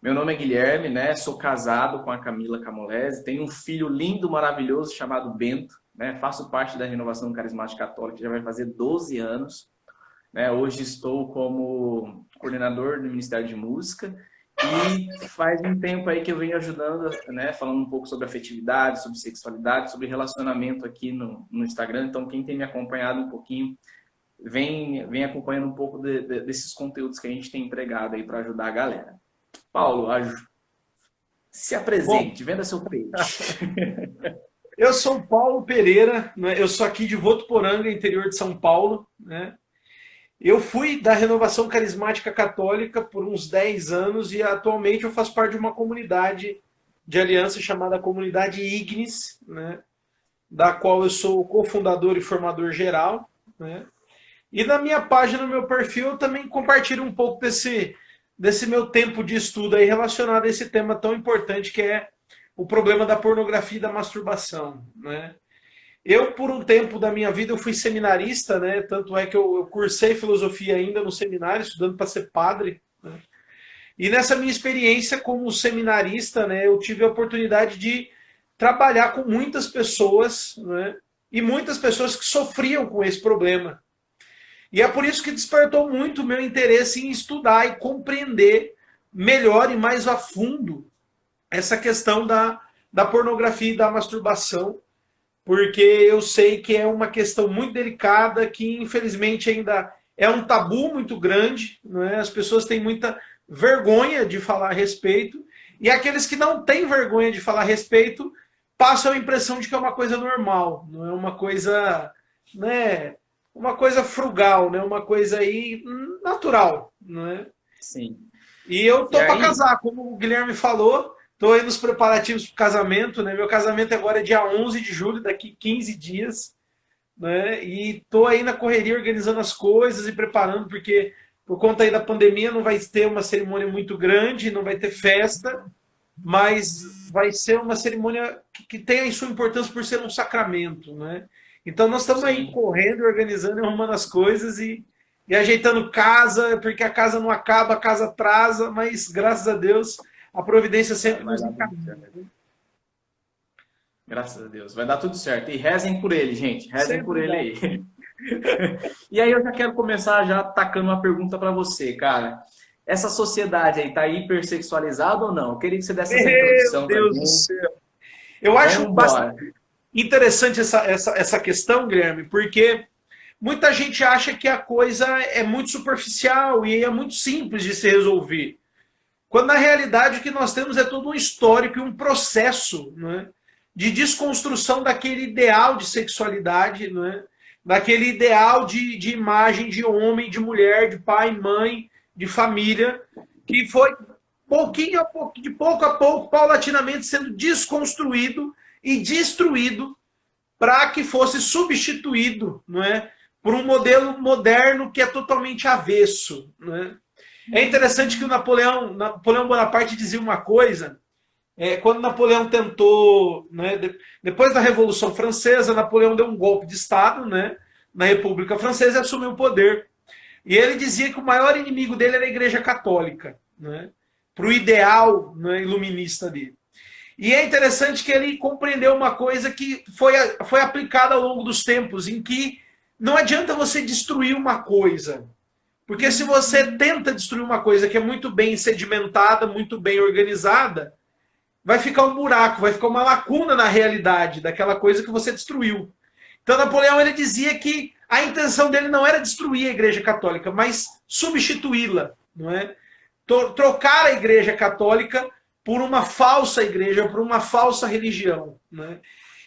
Meu nome é Guilherme, né? Sou casado com a Camila Camolese, tenho um filho lindo, maravilhoso chamado Bento, né? Faço parte da Renovação Carismática Católica, já vai fazer 12 anos, né? Hoje estou como coordenador do Ministério de Música e faz um tempo aí que eu venho ajudando, né? Falando um pouco sobre afetividade, sobre sexualidade, sobre relacionamento aqui no Instagram. Então, quem tem me acompanhado um pouquinho, vem acompanhando um pouco desses conteúdos que a gente tem entregado aí para ajudar a galera. Paulo, se Bom, apresente, venda seu peixe. eu sou o Paulo Pereira, né? Eu sou aqui de Votuporanga, interior de São Paulo, né? Eu fui da Renovação Carismática Católica por uns 10 anos e atualmente eu faço parte de uma comunidade de aliança chamada Comunidade Ignis, né? Da qual eu sou o cofundador e formador geral, né? E na minha página, no meu perfil, eu também compartilho um pouco desse meu tempo de estudo aí relacionado a esse tema tão importante que é o problema da pornografia e da masturbação, né? Eu, por um tempo da minha vida, eu fui seminarista, né? Tanto é que eu cursei filosofia ainda no seminário, estudando para ser padre, né? E nessa minha experiência como seminarista, né, eu tive a oportunidade de trabalhar com muitas pessoas, né? E muitas pessoas que sofriam com esse problema. E é por isso que despertou muito o meu interesse em estudar e compreender melhor e mais a fundo essa questão da pornografia e da masturbação, porque eu sei que é uma questão muito delicada, que infelizmente ainda é um tabu muito grande, não é? As pessoas têm muita vergonha de falar a respeito, e aqueles que não têm vergonha de falar a respeito passam a impressão de que é uma coisa normal, não é uma coisa, né, uma coisa frugal, né, uma coisa aí natural, não é? Sim. E eu E tô para aí, casar, como o Guilherme falou, tô aí nos preparativos para o casamento, né? Meu casamento agora é dia 11 de julho, daqui 15 dias, né? E tô aí na correria organizando as coisas e preparando, porque por conta aí da pandemia não vai ter uma cerimônia muito grande, não vai ter festa, mas vai ser uma cerimônia que tem a sua importância por ser um sacramento, né? Então nós estamos aí sim, correndo, organizando, arrumando as coisas e ajeitando casa, porque a casa não acaba, a casa atrasa, mas graças a Deus a providência sempre vai nos dar tudo encaminha. certo. Graças a Deus, vai dar tudo certo. E rezem por ele, gente, rezem por Sempre ele dá. aí. E aí eu já quero começar já tacando uma pergunta para você, cara. Essa sociedade aí tá hipersexualizada ou não? Eu queria que você desse essa Meu introdução Deus do também. céu. Eu acho Vamos bastante embora. interessante essa questão, Guilherme, porque muita gente acha que a coisa é muito superficial e é muito simples de se resolver. Quando na realidade o que nós temos é todo um histórico e um processo, né, de desconstrução daquele ideal de sexualidade, né, daquele ideal de imagem de homem, de mulher, de pai, mãe, de família, que foi pouquinho a pouco, de pouco a pouco, paulatinamente sendo desconstruído e destruído para que fosse substituído, não é, por um modelo moderno que é totalmente avesso, não é? É interessante que o Napoleão Bonaparte dizia uma coisa, quando Napoleão tentou, né, depois da Revolução Francesa, Napoleão deu um golpe de Estado, né, na República Francesa e assumiu o poder. E ele dizia que o maior inimigo dele era a Igreja Católica, né, para o ideal, né, iluminista dele. E é interessante que ele compreendeu uma coisa que foi aplicada ao longo dos tempos, em que não adianta você destruir uma coisa, porque se você tenta destruir uma coisa que é muito bem sedimentada, muito bem organizada, vai ficar um buraco, vai ficar uma lacuna na realidade daquela coisa que você destruiu. Então Napoleão ele dizia que a intenção dele não era destruir a Igreja Católica, mas substituí-la, não é? Trocar a Igreja Católica por uma falsa igreja, por uma falsa religião, né?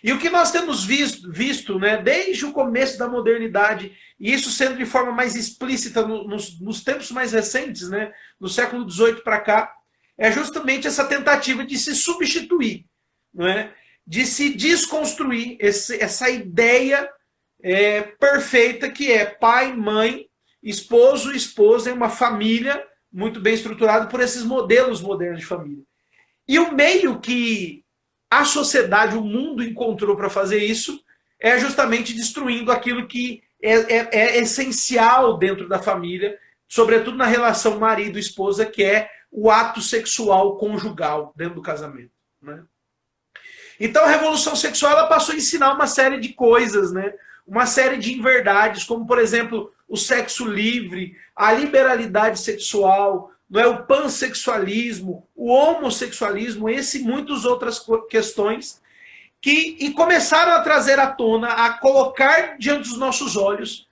E o que nós temos visto, né, desde o começo da modernidade, e isso sendo de forma mais explícita nos tempos mais recentes, né, no século XVIII para cá, é justamente essa tentativa de se substituir, não é? De se desconstruir essa ideia perfeita que é pai, mãe, esposo, esposa, e uma família muito bem estruturada por esses modelos modernos de família. E o meio que a sociedade, o mundo encontrou para fazer isso é justamente destruindo aquilo que é essencial dentro da família, sobretudo na relação marido-esposa, que é o ato sexual conjugal dentro do casamento, né? Então a revolução sexual ela passou a ensinar uma série de coisas, né? Uma série de inverdades, como por exemplo o sexo livre, a liberalidade sexual, não é, o pansexualismo, o homossexualismo, esse e muitas outras questões e começaram a trazer à tona, a colocar diante dos nossos olhos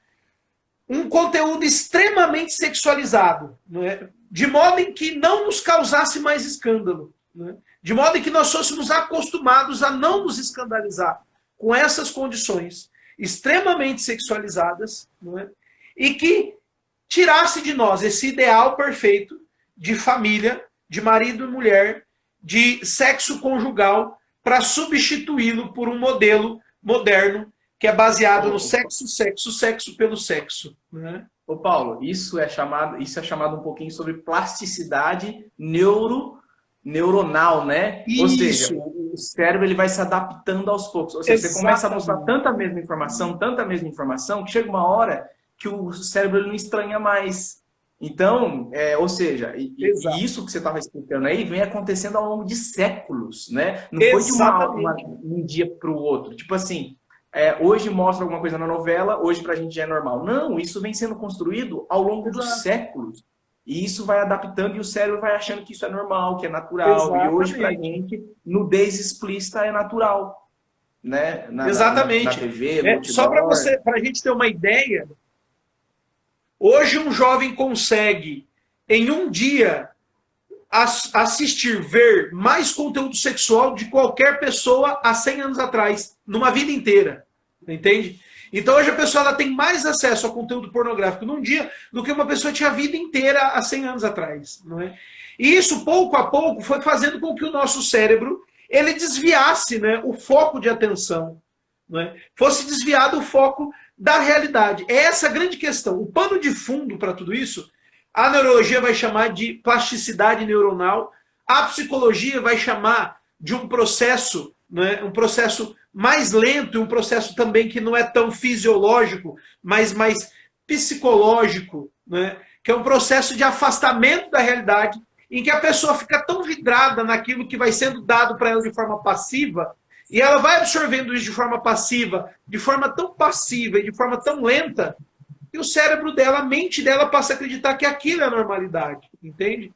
um conteúdo extremamente sexualizado, não é? De modo em que não nos causasse mais escândalo, não é? De modo em que nós fôssemos acostumados a não nos escandalizar com essas condições extremamente sexualizadas, não é? E que tirasse de nós esse ideal perfeito de família, de marido e mulher, de sexo conjugal, para substituí-lo por um modelo moderno que é baseado no sexo, sexo, sexo pelo sexo, né? Ô Paulo, isso é chamado um pouquinho sobre plasticidade neuronal, né? Isso. Ou seja, o cérebro ele vai se adaptando aos poucos. Ou seja, você começa a mostrar tanta mesma informação, que chega uma hora que o cérebro ele não estranha mais. Então, ou seja, e isso que você estava explicando aí vem acontecendo ao longo de séculos, né? Não foi de um dia para o outro. Tipo assim, hoje mostra alguma coisa na novela, hoje para a gente já é normal. Não, isso vem sendo construído ao longo dos séculos. E isso vai adaptando e o cérebro vai achando que isso é normal, que é natural. Exatamente. E hoje para a gente, nudez explícita é natural. Né? Exatamente. Na TV, só para a gente ter uma ideia, hoje um jovem consegue, em um dia, ver mais conteúdo sexual de qualquer pessoa há 100 anos atrás, numa vida inteira. Entende? Então hoje a pessoa ela tem mais acesso ao conteúdo pornográfico num dia do que uma pessoa tinha a vida inteira há 100 anos atrás. Não é? E isso, pouco a pouco, foi fazendo com que o nosso cérebro ele desviasse, né, o foco de atenção. Não é? Fosse desviado o foco da realidade. É essa a grande questão. O pano de fundo para tudo isso, a neurologia vai chamar de plasticidade neuronal, a psicologia vai chamar de um processo, né, um processo mais lento e um processo também que não é tão fisiológico, mas mais psicológico, né, que é um processo de afastamento da realidade, em que a pessoa fica tão vidrada naquilo que vai sendo dado para ela de forma passiva, e ela vai absorvendo isso de forma passiva, de forma tão passiva e de forma tão lenta, que o cérebro dela, a mente dela passa a acreditar que aquilo é a normalidade, entende?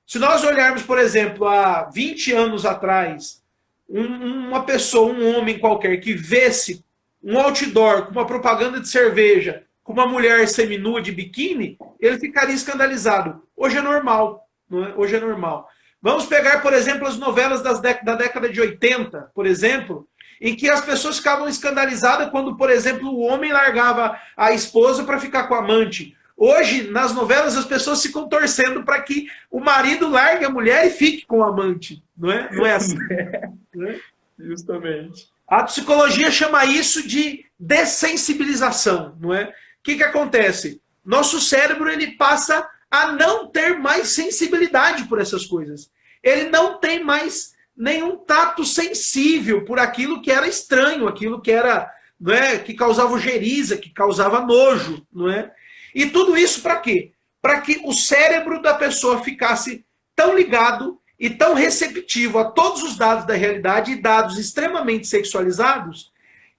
Se nós olharmos, por exemplo, há 20 anos atrás, uma pessoa, um homem qualquer, que vesse um outdoor com uma propaganda de cerveja, com uma mulher seminua de biquíni, ele ficaria escandalizado. Hoje é normal, não é? Hoje é normal. Vamos pegar, por exemplo, as novelas da década de 80, por exemplo, em que as pessoas ficavam escandalizadas quando, por exemplo, o homem largava a esposa para ficar com a amante. Hoje, nas novelas, as pessoas ficam torcendo para que o marido largue a mulher e fique com o amante. Não é, não é assim? Justamente. A psicologia chama isso de dessensibilização. Não é? O que acontece? Nosso cérebro ele passa a não ter mais sensibilidade por essas coisas. Ele não tem mais nenhum tato sensível por aquilo que era estranho, aquilo que era, não é, que causava ojeriza, que causava nojo, não é? E tudo isso para quê? Para que o cérebro da pessoa ficasse tão ligado e tão receptivo a todos os dados da realidade e dados extremamente sexualizados,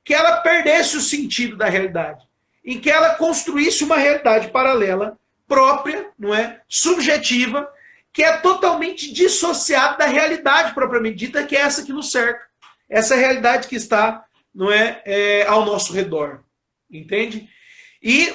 que ela perdesse o sentido da realidade, em que ela construísse uma realidade paralela, própria, não é, subjetiva, que é totalmente dissociada da realidade propriamente dita, que é essa que nos cerca. Essa realidade que está, não é, ao nosso redor. Entende? E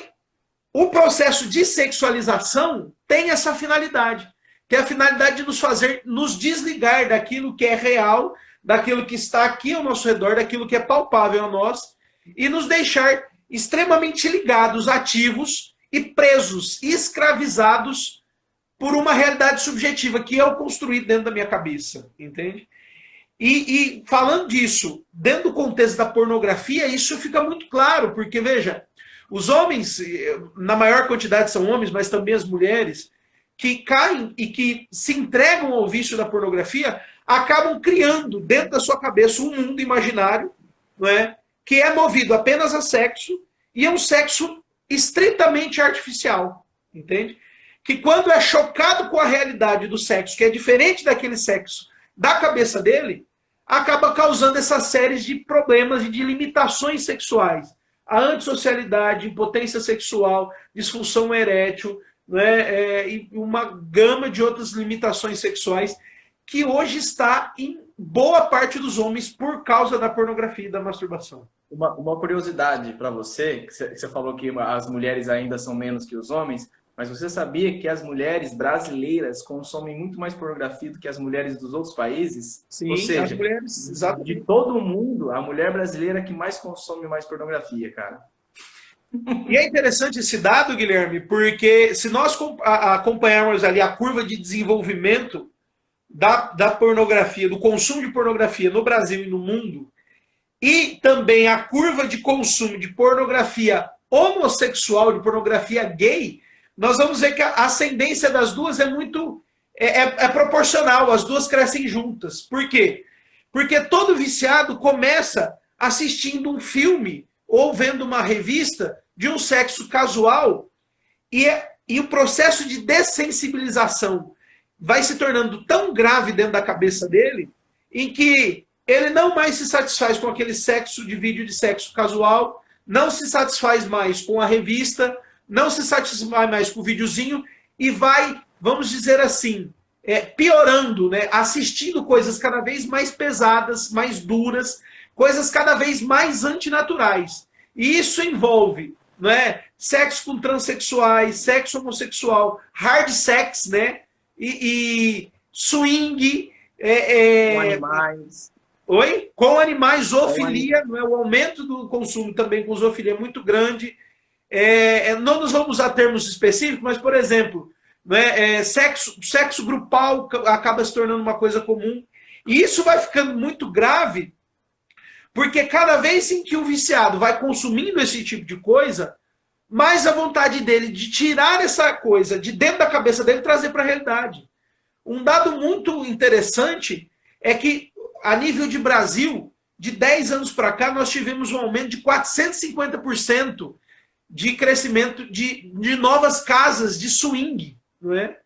o processo de sexualização tem essa finalidade. Tem a finalidade de nos fazer nos desligar daquilo que é real, daquilo que está aqui ao nosso redor, daquilo que é palpável a nós, e nos deixar extremamente ligados, ativos e presos, escravizados por uma realidade subjetiva que eu construí dentro da minha cabeça, entende? E falando disso, dentro do contexto da pornografia, isso fica muito claro, porque, veja, os homens, na maior quantidade são homens, mas também as mulheres, que caem e que se entregam ao vício da pornografia, acabam criando dentro da sua cabeça um mundo imaginário, não é? Que é movido apenas a sexo, e é um sexo estritamente artificial, entende? que quando é chocado com a realidade do sexo, que é diferente daquele sexo da cabeça dele, acaba causando essas séries de problemas e de limitações sexuais. A antissocialidade, impotência sexual, disfunção erétil, né, e uma gama de outras limitações sexuais que hoje está em boa parte dos homens por causa da pornografia e da masturbação. Uma curiosidade para você, que você falou que as mulheres ainda são menos que os homens, mas você sabia que as mulheres brasileiras consomem muito mais pornografia do que as mulheres dos outros países? Sim, ou seja, as mulheres, exatamente. de todo mundo, a mulher brasileira é que mais consome mais pornografia, cara. E é interessante esse dado, Guilherme, porque se nós acompanharmos ali a curva de desenvolvimento da pornografia, do consumo de pornografia no Brasil e no mundo, e também a curva de consumo de pornografia homossexual, de pornografia gay, nós vamos ver que a ascendência das duas é muito proporcional, as duas crescem juntas. Por quê? Porque todo viciado começa assistindo um filme ou vendo uma revista de um sexo casual e o processo de dessensibilização vai se tornando tão grave dentro da cabeça dele, em que ele não mais se satisfaz com aquele sexo de vídeo de sexo casual, não se satisfaz mais com a revista, não se satisfaz mais com o videozinho e vai, vamos dizer assim, piorando, né? Assistindo coisas cada vez mais pesadas, mais duras, coisas cada vez mais antinaturais. E isso envolve, né, sexo com transexuais, sexo homossexual, hard sex, né? E swing, Com animais. Oi? Com animais, zoofilia, não é? O aumento do consumo também com zoofilia é muito grande. Não nos vamos usar termos específicos, mas, por exemplo, né, sexo grupal acaba se tornando uma coisa comum. E isso vai ficando muito grave, porque cada vez em que o viciado vai consumindo esse tipo de coisa, mais a vontade dele de tirar essa coisa de dentro da cabeça dele e trazer para a realidade. Um dado muito interessante é que, a nível de Brasil, de 10 anos para cá, nós tivemos um aumento de 450% de crescimento de novas casas de swing, não é?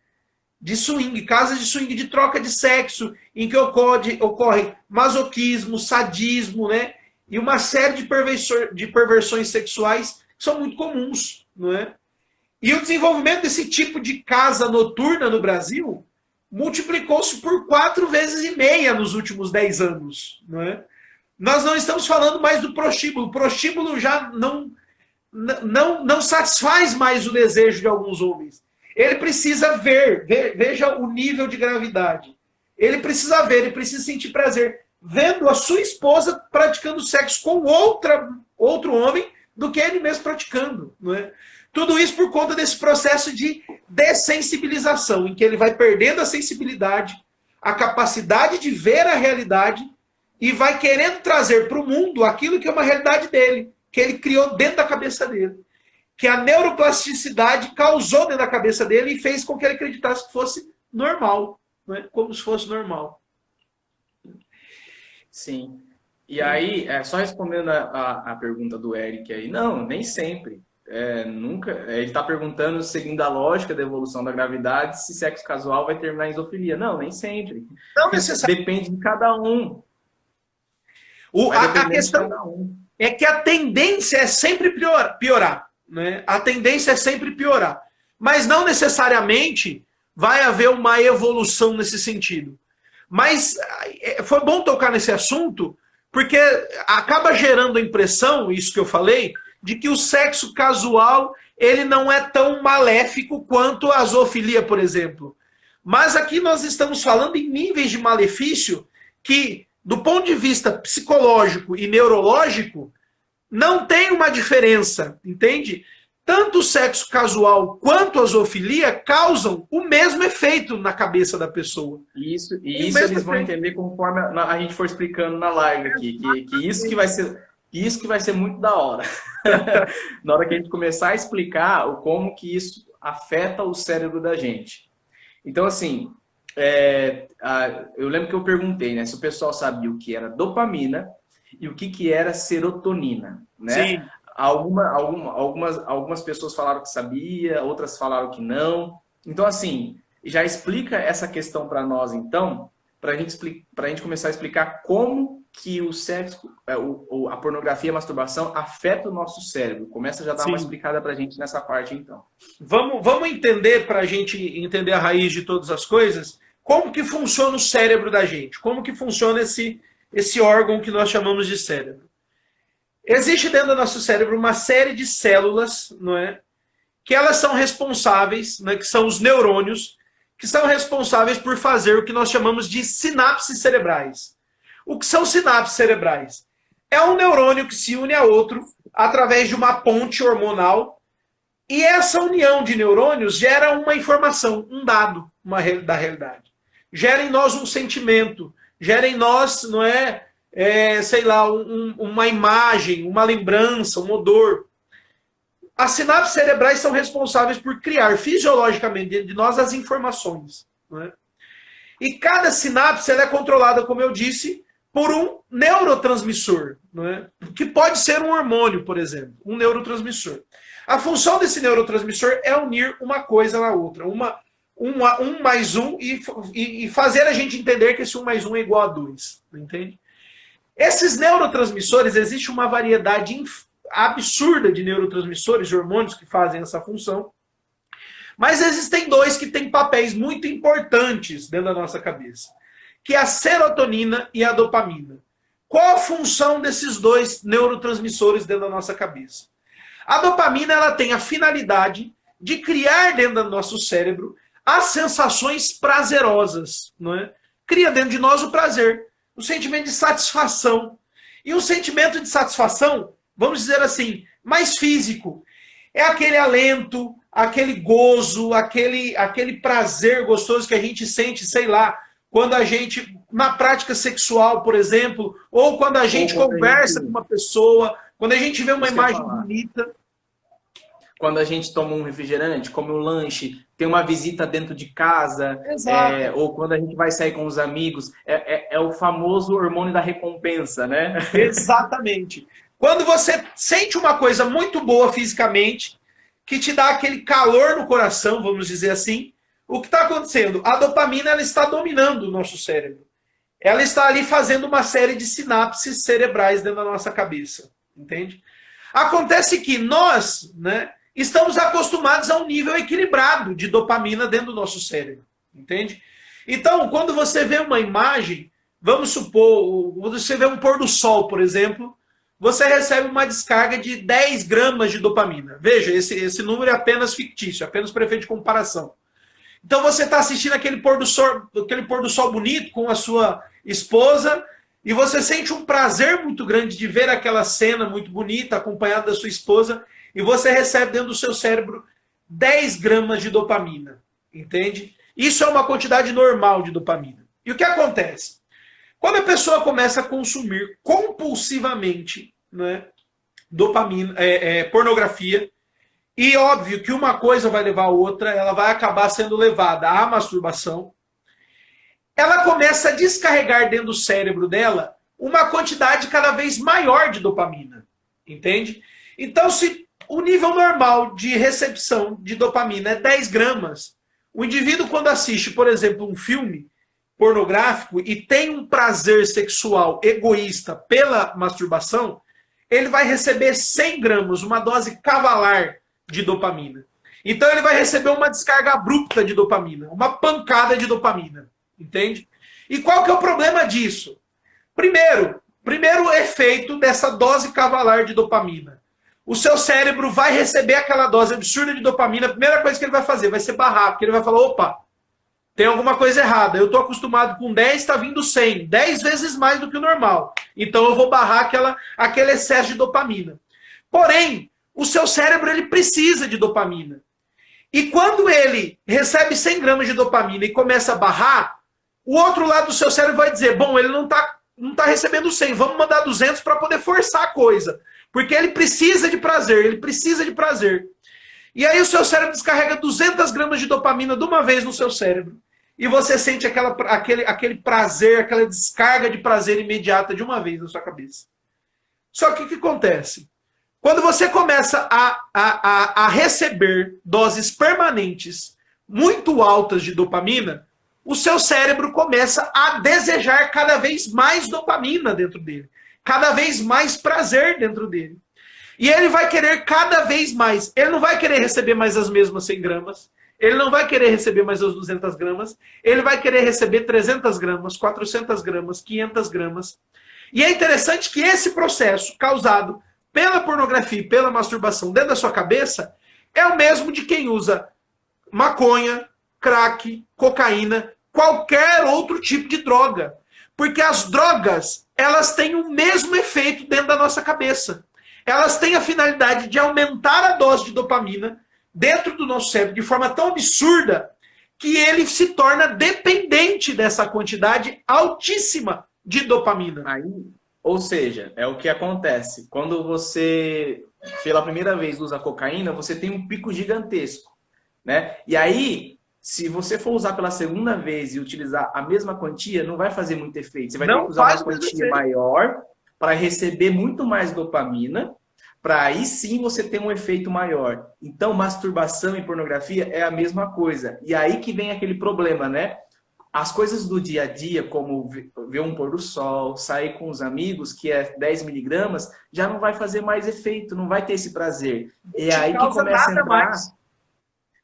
De swing, casas de swing, de troca de sexo, em que ocorre masoquismo, sadismo, né? E uma série de perversões sexuais que são muito comuns, não é? E o desenvolvimento desse tipo de casa noturna no Brasil multiplicou-se por 4,5 vezes nos últimos 10 anos, não é? Nós não estamos falando mais do prostíbulo. O prostíbulo já não satisfaz mais o desejo de alguns homens. Ele precisa veja o nível de gravidade. Ele precisa ver, ele precisa sentir prazer vendo a sua esposa praticando sexo com outro homem do que ele mesmo praticando, não é? Tudo isso por conta desse processo de dessensibilização, em que ele vai perdendo a sensibilidade, a capacidade de ver a realidade e vai querendo trazer para o mundo aquilo que é uma realidade dele, que ele criou dentro da cabeça dele. Que a neuroplasticidade causou dentro da cabeça dele e fez com que ele acreditasse que fosse normal, né? Como se fosse normal. Sim. E aí, só respondendo a pergunta do Eric aí, não, nem sempre. Nunca. Ele está perguntando, seguindo a lógica da evolução da gravidade, se sexo casual vai terminar em zoofilia. Não, nem sempre. Não necessariamente. Depende de cada um. A questão é que a tendência é sempre piorar. Né? A tendência é sempre piorar. Mas não necessariamente vai haver uma evolução nesse sentido. Mas foi bom tocar nesse assunto, porque acaba gerando a impressão, isso que eu falei, de que o sexo casual ele não é tão maléfico quanto a zoofilia, por exemplo. Mas aqui nós estamos falando em níveis de malefício que, do ponto de vista psicológico e neurológico, não tem uma diferença, entende? Tanto o sexo casual quanto a zoofilia causam o mesmo efeito na cabeça da pessoa. Isso eles vão entender conforme a gente for explicando na live aqui, que isso que vai ser muito da hora. Na hora que a gente começar a explicar como que isso afeta o cérebro da gente. Então, assim, eu lembro que eu perguntei, né, se o pessoal sabia o que era dopamina e o que era serotonina, né? Sim. Algumas pessoas falaram que sabia, outras falaram que não. Então, assim, já explica essa questão para nós, então, para a gente começar a explicar como que o sexo, a pornografia e a masturbação afeta o nosso cérebro. Começa a já dar uma Sim. explicada para a gente nessa parte, então. Vamos entender, para a gente entender a raiz de todas as coisas, como que funciona o cérebro da gente, como que funciona esse órgão que nós chamamos de cérebro. Existe dentro do nosso cérebro uma série de células, não é? Que elas são responsáveis, né, que são os neurônios, que são responsáveis por fazer o que nós chamamos de sinapses cerebrais. O que são sinapses cerebrais? É um neurônio que se une a outro através de uma ponte hormonal, e essa união de neurônios gera uma informação, um dado da realidade. Gera em nós um sentimento, gera em nós, não é, sei lá, uma imagem, uma lembrança, um odor. As sinapses cerebrais são responsáveis por criar fisiologicamente dentro de nós as informações. Não é? E cada sinapse ela é controlada, como eu disse, por um neurotransmissor, não é? Que pode ser um hormônio, por exemplo, um neurotransmissor. A função desse neurotransmissor é unir uma coisa na outra, um mais um, e fazer a gente entender que esse 1 mais 1 é igual a 2. Entende? Esses neurotransmissores, existe uma variedade absurda de neurotransmissores, de hormônios que fazem essa função, mas existem dois que têm papéis muito importantes dentro da nossa cabeça, que é a serotonina e a dopamina. Qual a função desses dois neurotransmissores dentro da nossa cabeça? A dopamina ela tem a finalidade de criar dentro do nosso cérebro as sensações prazerosas, não é? Cria dentro de nós o prazer, o sentimento de satisfação. E um sentimento de satisfação, vamos dizer assim, mais físico. É aquele alento, aquele gozo, aquele prazer gostoso que a gente sente, sei lá, quando a gente, na prática sexual, por exemplo, ou quando a gente conversa com uma pessoa, quando a gente vê uma imagem bonita. Quando a gente toma um refrigerante, come um lanche, tem uma visita dentro de casa, ou quando a gente vai sair com os amigos, é o famoso hormônio da recompensa, né? Exatamente. Quando você sente uma coisa muito boa fisicamente, que te dá aquele calor no coração, vamos dizer assim, o que está acontecendo? A dopamina ela está dominando o nosso cérebro. Ela está ali fazendo uma série de sinapses cerebrais dentro da nossa cabeça. Entende? Acontece que nós, né, estamos acostumados a um nível equilibrado de dopamina dentro do nosso cérebro. Entende? Então, quando você vê uma imagem, vamos supor, quando você vê um pôr do sol, por exemplo, você recebe uma descarga de 10 gramas de dopamina. Veja, esse número é apenas fictício, apenas para efeito de comparação. Então você está assistindo aquele pôr do sol bonito com a sua esposa e você sente um prazer muito grande de ver aquela cena muito bonita, acompanhada da sua esposa, e você recebe dentro do seu cérebro 10 gramas de dopamina. Entende? Isso é uma quantidade normal de dopamina. E o que acontece? Quando a pessoa começa a consumir compulsivamente, né, dopamina, pornografia, e óbvio que uma coisa vai levar a outra, ela vai acabar sendo levada à masturbação, ela começa a descarregar dentro do cérebro dela uma quantidade cada vez maior de dopamina. Entende? Então, se o nível normal de recepção de dopamina é 10 gramas, o indivíduo, quando assiste, por exemplo, um filme pornográfico e tem um prazer sexual egoísta pela masturbação, ele vai receber 100 gramas, uma dose cavalar de dopamina. Então ele vai receber uma descarga abrupta de dopamina, uma pancada de dopamina. Entende? E qual que é o problema disso? Primeiro efeito dessa dose cavalar de dopamina. O seu cérebro vai receber aquela dose absurda de dopamina, a primeira coisa que ele vai fazer vai ser barrar, porque ele vai falar, opa, tem alguma coisa errada. Eu estou acostumado com 10, está vindo 100. 10 vezes mais do que o normal. Então eu vou barrar aquele excesso de dopamina. Porém, o seu cérebro ele precisa de dopamina. E quando ele recebe 100 gramas de dopamina e começa a barrar, o outro lado do seu cérebro vai dizer, bom, ele não está recebendo 100, vamos mandar 200 para poder forçar a coisa. Porque ele precisa de prazer, ele precisa de prazer. E aí o seu cérebro descarrega 200 gramas de dopamina de uma vez no seu cérebro. E você sente aquele prazer, aquela descarga de prazer imediata de uma vez na sua cabeça. Só que o que acontece? Quando você começa a receber doses permanentes muito altas de dopamina, o seu cérebro começa a desejar cada vez mais dopamina dentro dele, cada vez mais prazer dentro dele. E ele vai querer cada vez mais. Ele não vai querer receber mais as mesmas 100 gramas, ele não vai querer receber mais as 200 gramas, ele vai querer receber 300 gramas, 400 gramas, 500 gramas. E é interessante que esse processo causado pela pornografia e pela masturbação dentro da sua cabeça é o mesmo de quem usa maconha, crack, cocaína, qualquer outro tipo de droga. Porque as drogas, elas têm o mesmo efeito dentro da nossa cabeça. Elas têm a finalidade de aumentar a dose de dopamina dentro do nosso cérebro de forma tão absurda que ele se torna dependente dessa quantidade altíssima de dopamina. Aí, ou seja, é o que acontece. Quando você, pela primeira vez, usa cocaína, você tem um pico gigantesco, né? E aí, se você for usar pela segunda vez e utilizar a mesma quantia, não vai fazer muito efeito. Você vai ter que usar uma quantia maior para receber muito mais dopamina, para aí sim você ter um efeito maior. Então, masturbação e pornografia é a mesma coisa. E aí que vem aquele problema, né? As coisas do dia a dia, como ver um pôr do sol, sair com os amigos, que é 10 miligramas, já não vai fazer mais efeito, não vai ter esse prazer. É aí que começa a entrar...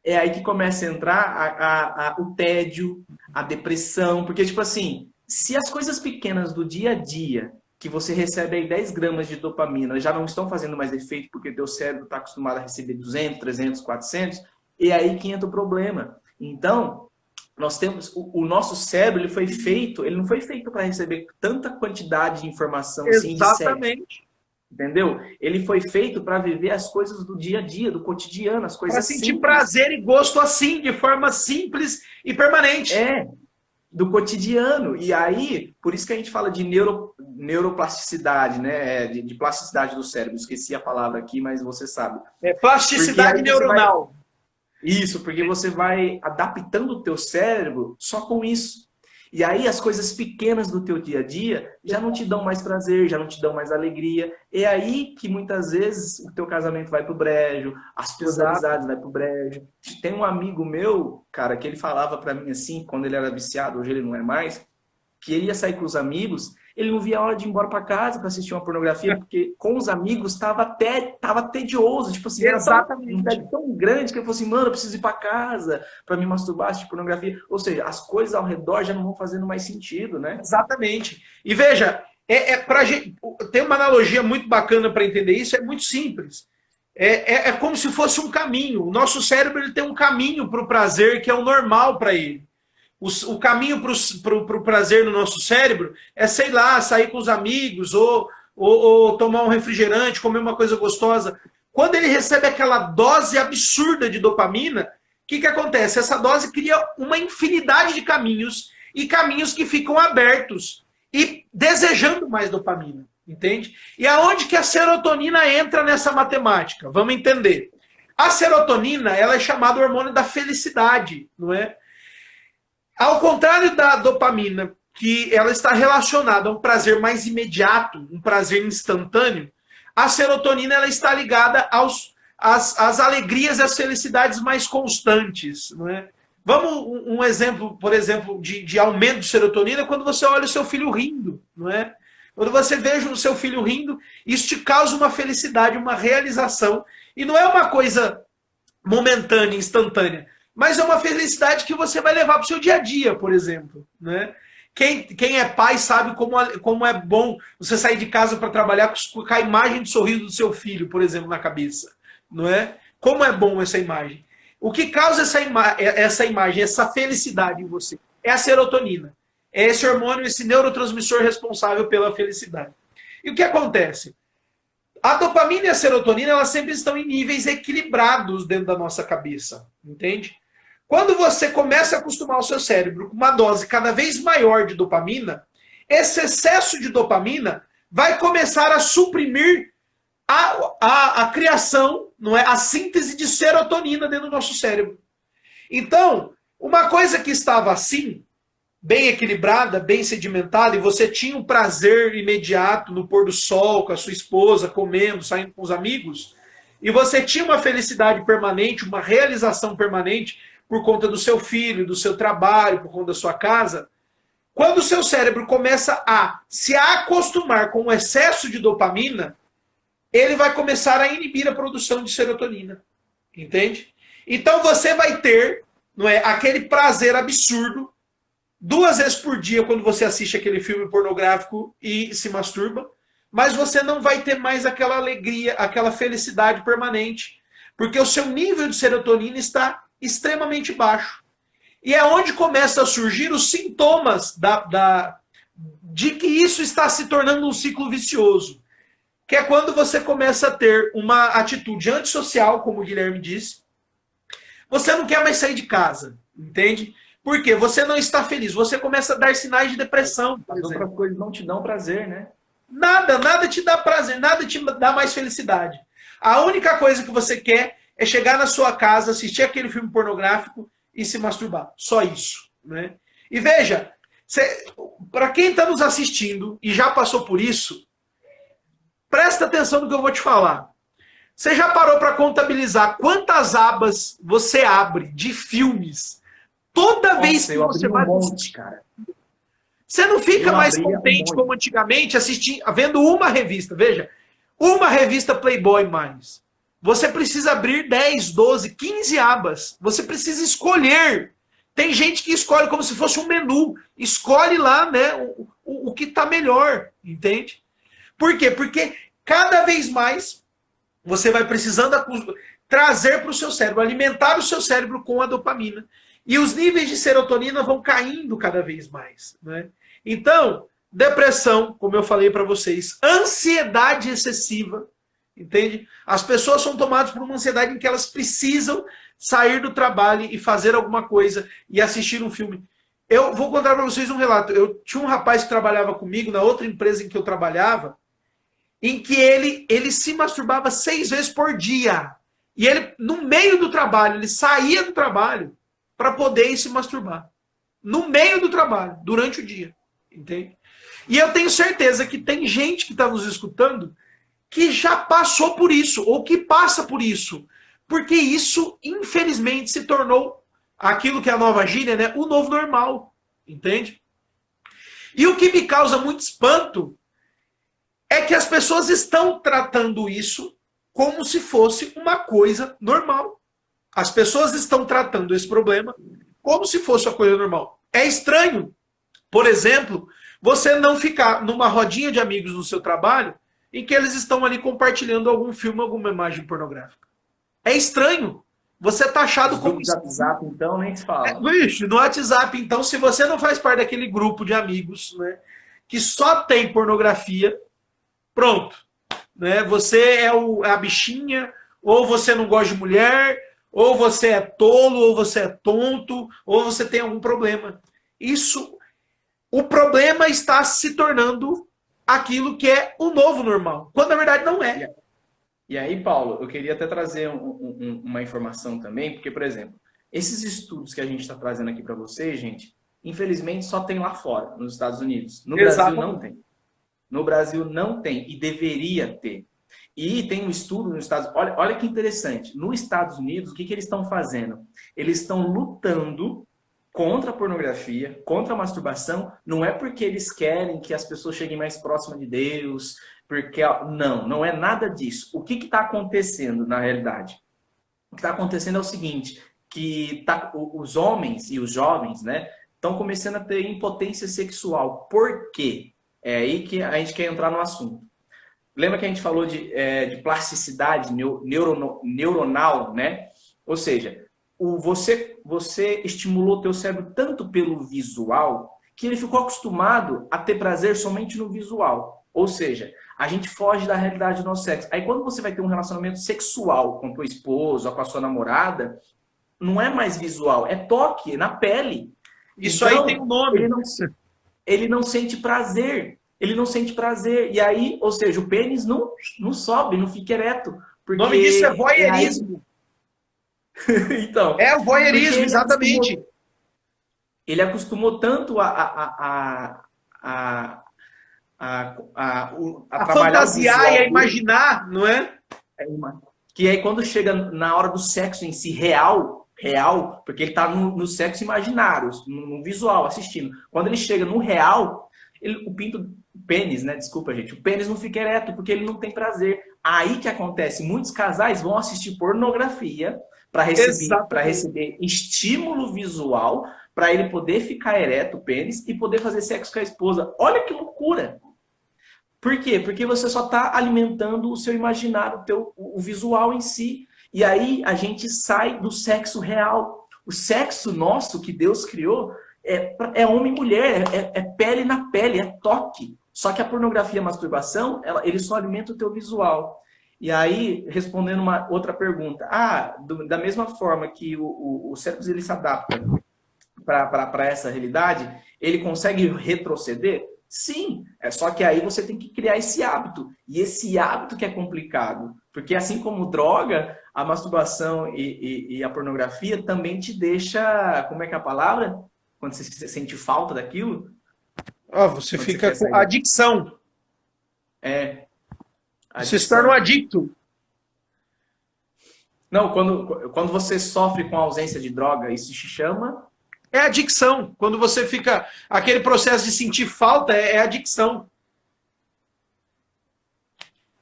É aí que começa a entrar o tédio, a depressão, porque, tipo assim, se as coisas pequenas do dia a dia, que você recebe aí 10 gramas de dopamina, já não estão fazendo mais efeito, porque teu cérebro está acostumado a receber 200, 300, 400, é aí que entra o problema. Então, nós temos, o nosso cérebro, ele não foi feito para receber tanta quantidade de informação assim, de sexo. Entendeu? Ele foi feito para viver as coisas do dia a dia, do cotidiano, as coisas simples. Para sentir prazer e gosto assim, de forma simples e permanente. É, do cotidiano. E aí, por isso que a gente fala de neuroplasticidade, né? De plasticidade do cérebro. Esqueci a palavra aqui, mas você sabe. É plasticidade neuronal. Isso, porque você vai adaptando o teu cérebro só com isso. E aí as coisas pequenas do teu dia a dia já não te dão mais prazer, já não te dão mais alegria. É aí que muitas vezes o teu casamento vai pro brejo, as tuas amizades vai pro brejo. Tem um amigo meu, cara, que ele falava pra mim assim, quando ele era viciado, hoje ele não é mais, que ele ia sair com os amigos, ele não via a hora de ir embora pra casa pra assistir uma pornografia, porque com os amigos tava tedioso, tipo assim, era um tédio tão grande que ele falou assim, mano, eu preciso ir pra casa pra me masturbar, assistir pornografia. Ou seja, as coisas ao redor já não vão fazendo mais sentido, né? Exatamente. E veja, pra gente, tem uma analogia muito bacana para entender isso, é muito simples. É como se fosse um caminho. O nosso cérebro ele tem um caminho para o prazer que é o normal para ele. O caminho para o prazer no nosso cérebro é, sei lá, sair com os amigos ou tomar um refrigerante, comer uma coisa gostosa. Quando ele recebe aquela dose absurda de dopamina, o que acontece? Essa dose cria uma infinidade de caminhos e caminhos que ficam abertos e desejando mais dopamina, entende? E aonde que a serotonina entra nessa matemática? Vamos entender. A serotonina, ela é chamada hormônio da felicidade, não é? Ao contrário da dopamina, que ela está relacionada a um prazer mais imediato, um prazer instantâneo, a serotonina ela está ligada às alegrias e às felicidades mais constantes. Não é? Vamos um exemplo, por exemplo, de aumento de serotonina, quando você olha o seu filho rindo. Não é? Quando você veja o seu filho rindo, isso te causa uma felicidade, uma realização. E não é uma coisa momentânea, instantânea, mas é uma felicidade que você vai levar para o seu dia a dia, por exemplo. Né? Quem é pai sabe como é bom você sair de casa para trabalhar com a imagem de sorriso do seu filho, por exemplo, na cabeça. Não é? Como é bom essa imagem. O que causa essa imagem, essa felicidade em você? É a serotonina. É esse hormônio, esse neurotransmissor responsável pela felicidade. E o que acontece? A dopamina e a serotonina, elas sempre estão em níveis equilibrados dentro da nossa cabeça. Entende? Quando você começa a acostumar o seu cérebro com uma dose cada vez maior de dopamina, esse excesso de dopamina vai começar a suprimir a criação, não é, a síntese de serotonina dentro do nosso cérebro. Então, uma coisa que estava assim, bem equilibrada, bem sedimentada, e você tinha um prazer imediato no pôr do sol, com a sua esposa, comendo, saindo com os amigos, e você tinha uma felicidade permanente, uma realização permanente, por conta do seu filho, do seu trabalho, por conta da sua casa, quando o seu cérebro começa a se acostumar com o excesso de dopamina, ele vai começar a inibir a produção de serotonina. Entende? Então você vai ter, não é, aquele prazer absurdo 2 vezes por dia quando você assiste aquele filme pornográfico e se masturba, mas você não vai ter mais aquela alegria, aquela felicidade permanente, porque o seu nível de serotonina está extremamente baixo. E é onde começam a surgir os sintomas de que isso está se tornando um ciclo vicioso. Que é quando você começa a ter uma atitude antissocial, como o Guilherme disse. Você não quer mais sair de casa, entende? Por quê? Você não está feliz. Você começa a dar sinais de depressão. As outras coisas não te dão prazer, né? Nada te dá prazer, nada te dá mais felicidade. A única coisa que você quer é chegar na sua casa, assistir aquele filme pornográfico e se masturbar. Só isso, né? E veja, para quem está nos assistindo e já passou por isso, presta atenção no que eu vou te falar. Você já parou para contabilizar quantas abas você abre de filmes toda vez que você vai assistir? Cara. Você não fica mais contente como antigamente vendo uma revista. Veja, uma revista Playboy mais. Você precisa abrir 10, 12, 15 abas. Você precisa escolher. Tem gente que escolhe como se fosse um menu. Escolhe lá, né, o que está melhor, entende? Por quê? Porque cada vez mais você vai precisando trazer para o seu cérebro, alimentar o seu cérebro com a dopamina. E os níveis de serotonina vão caindo cada vez mais, né? Então, depressão, como eu falei para vocês, ansiedade excessiva, entende? As pessoas são tomadas por uma ansiedade em que elas precisam sair do trabalho e fazer alguma coisa e assistir um filme. Eu vou contar para vocês um relato. Eu tinha um rapaz que trabalhava comigo na outra empresa em que eu trabalhava, em que ele se masturbava 6 vezes por dia. E ele, no meio do trabalho, ele saía do trabalho para poder ir se masturbar. No meio do trabalho, durante o dia. Entende? E eu tenho certeza que tem gente que está nos escutando que já passou por isso, ou que passa por isso. Porque isso, infelizmente, se tornou aquilo que é a nova gíria, né? O novo normal. Entende? E o que me causa muito espanto é que as pessoas estão tratando isso como se fosse uma coisa normal. As pessoas estão tratando esse problema como se fosse uma coisa normal. É estranho, por exemplo, você não ficar numa rodinha de amigos no seu trabalho em que eles estão ali compartilhando algum filme, alguma imagem pornográfica. É estranho. Você é taxado como... No WhatsApp, então, nem se fala. No WhatsApp, então, se você não faz parte daquele grupo de amigos, né, que só tem pornografia, pronto. Né, você é a bichinha, ou você não gosta de mulher, ou você é tolo, ou você é tonto, ou você tem algum problema. O problema está se tornando aquilo que é o novo normal, quando na verdade não é. E aí, Paulo, eu queria até trazer uma informação também, porque, por exemplo, esses estudos que a gente está trazendo aqui para vocês, gente, infelizmente só tem lá fora, nos Estados Unidos. No Brasil não tem. No Brasil não tem e deveria ter. E tem um estudo nos Estados Unidos. Olha que interessante. Nos Estados Unidos, o que eles estão fazendo? Eles estão lutando contra a pornografia, contra a masturbação. Não é porque eles querem que as pessoas cheguem mais próximas de Deus, porque não é nada disso. O que está acontecendo na realidade? O que está acontecendo é o seguinte, que os homens e os jovens, né, estão começando a ter impotência sexual. Por quê? É aí que a gente quer entrar no assunto. Lembra que a gente falou de plasticidade neuronal, né? Ou seja, você estimulou o teu cérebro tanto pelo visual que ele ficou acostumado a ter prazer somente no visual. Ou seja, a gente foge da realidade do nosso sexo. Aí quando você vai ter um relacionamento sexual com tua esposa ou com a sua namorada, não é mais visual, é toque, é na pele. Isso então, aí tem um nome. Ele não sente prazer. Ele não sente prazer. E aí, ou seja, o pênis não sobe, não fica ereto. O nome disso é voyeurismo. Então, é o voyeurismo, exatamente. Ele acostumou tanto a fantasiar e a imaginar, não é? Que aí quando chega na hora do sexo em si real, real, porque ele está no sexo imaginário, no visual, assistindo. Quando ele chega no real, o pênis, né? Desculpa, gente. O pênis não fica ereto porque ele não tem prazer. Aí que acontece, muitos casais vão assistir pornografia para receber estímulo visual, para ele poder ficar ereto, o pênis, e poder fazer sexo com a esposa. Olha que loucura! Por quê? Porque você só está alimentando o seu imaginário, o visual em si. E aí a gente sai do sexo real. O sexo nosso que Deus criou é homem e mulher, é pele na pele, é toque. Só que a pornografia e a masturbação, ele só alimenta o teu visual. E aí, respondendo uma outra pergunta, da mesma forma que o cérebro ele se adapta para essa realidade, ele consegue retroceder? Sim, só que aí você tem que criar esse hábito. E esse hábito que é complicado. Porque assim como droga, a masturbação e a pornografia também te deixa... Como é que é a palavra? Quando você sente falta daquilo? Você fica com adicção. Adicção. Você se torna um adicto. Não, quando você sofre com a ausência de droga, isso se chama... É adicção. Quando você fica... Aquele processo de sentir falta é adicção.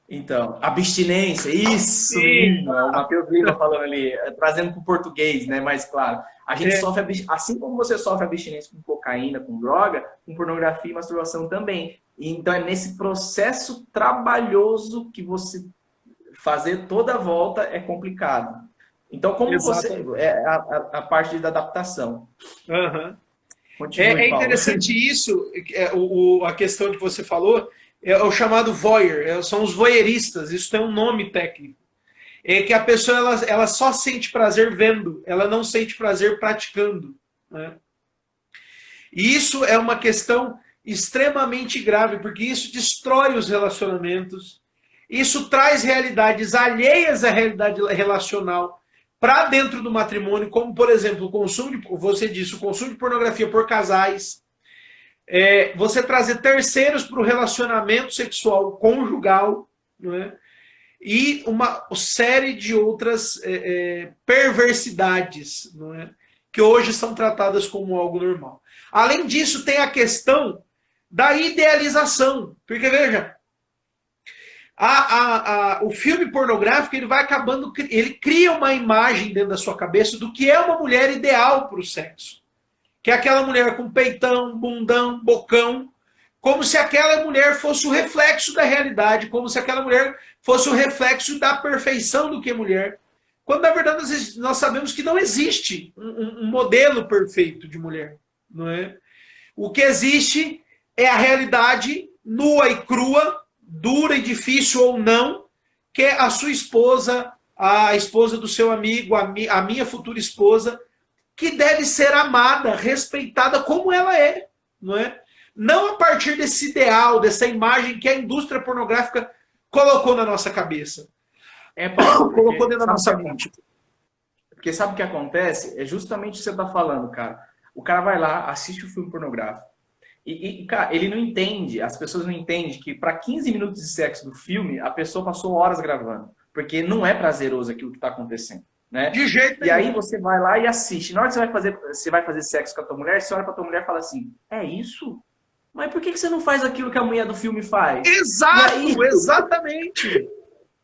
Então, abstinência, isso, menino, o Matheus Lima falando ali, trazendo para o português, né, mais claro. A gente sofre, assim como você sofre abstinência com cocaína, com droga, com pornografia e masturbação também. Então, é nesse processo trabalhoso que você fazer toda a volta é complicado. Então, como Exatamente. você... É a parte da adaptação. Uhum. Continue, Paulo. Interessante isso, a questão que você falou, é o chamado voyeur, são os voyeuristas, isso tem um nome técnico. É que a pessoa ela só sente prazer vendo, ela não sente prazer praticando. Né? E isso é uma questão extremamente grave, porque isso destrói os relacionamentos, isso traz realidades alheias à realidade relacional para dentro do matrimônio, como, por exemplo, você disse, o consumo de pornografia por casais, você trazer terceiros para o relacionamento sexual conjugal, não é? E uma série de outras perversidades, não é? Que hoje são tratadas como algo normal. Além disso, tem a questão da idealização. Porque, veja, o filme pornográfico ele vai acabando, ele cria uma imagem dentro da sua cabeça do que é uma mulher ideal para o sexo. Que é aquela mulher com peitão, bundão, bocão, como se aquela mulher fosse o reflexo da realidade, como se aquela mulher fosse o reflexo da perfeição do que é mulher. Quando, na verdade, nós sabemos que não existe um modelo perfeito de mulher. Não é? O que existe é a realidade nua e crua, dura e difícil ou não, que é a sua esposa, a esposa do seu amigo, a minha futura esposa, que deve ser amada, respeitada como ela é, não é? Não a partir desse ideal, dessa imagem que a indústria pornográfica colocou na nossa cabeça. Paulo, colocou dentro da nossa mente. Porque sabe o que acontece? É justamente o que você está falando, cara. O cara vai lá, assiste o filme pornográfico. E, cara, ele não entende, as pessoas não entendem que para 15 minutos de sexo do filme, a pessoa passou horas gravando. Porque não é prazeroso aquilo que está acontecendo. Né? De jeito nenhum. E aí você vai lá e assiste. Na hora que você vai fazer sexo com a tua mulher, você olha pra tua mulher e fala assim, é isso? Mas por que você não faz aquilo que a mulher do filme faz? Exato, exatamente.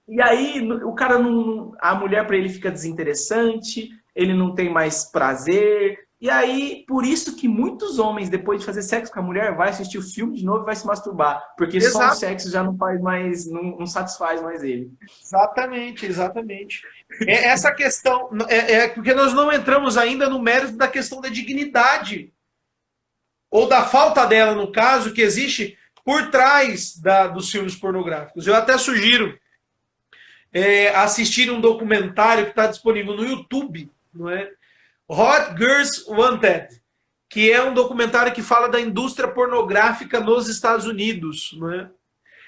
E aí o cara não... A mulher pra ele fica desinteressante, ele não tem mais prazer. E aí, por isso que muitos homens, depois de fazer sexo com a mulher, vai assistir o filme de novo e vai se masturbar. Porque Exato. Só o sexo já não faz mais, não satisfaz mais ele. Exatamente, exatamente. Essa questão, porque nós não entramos ainda no mérito da questão da dignidade, ou da falta dela, no caso, que existe por trás dos filmes pornográficos. Eu até sugiro assistir um documentário que está disponível no YouTube, não é? Hot Girls Wanted, que é um documentário que fala da indústria pornográfica nos Estados Unidos, não é?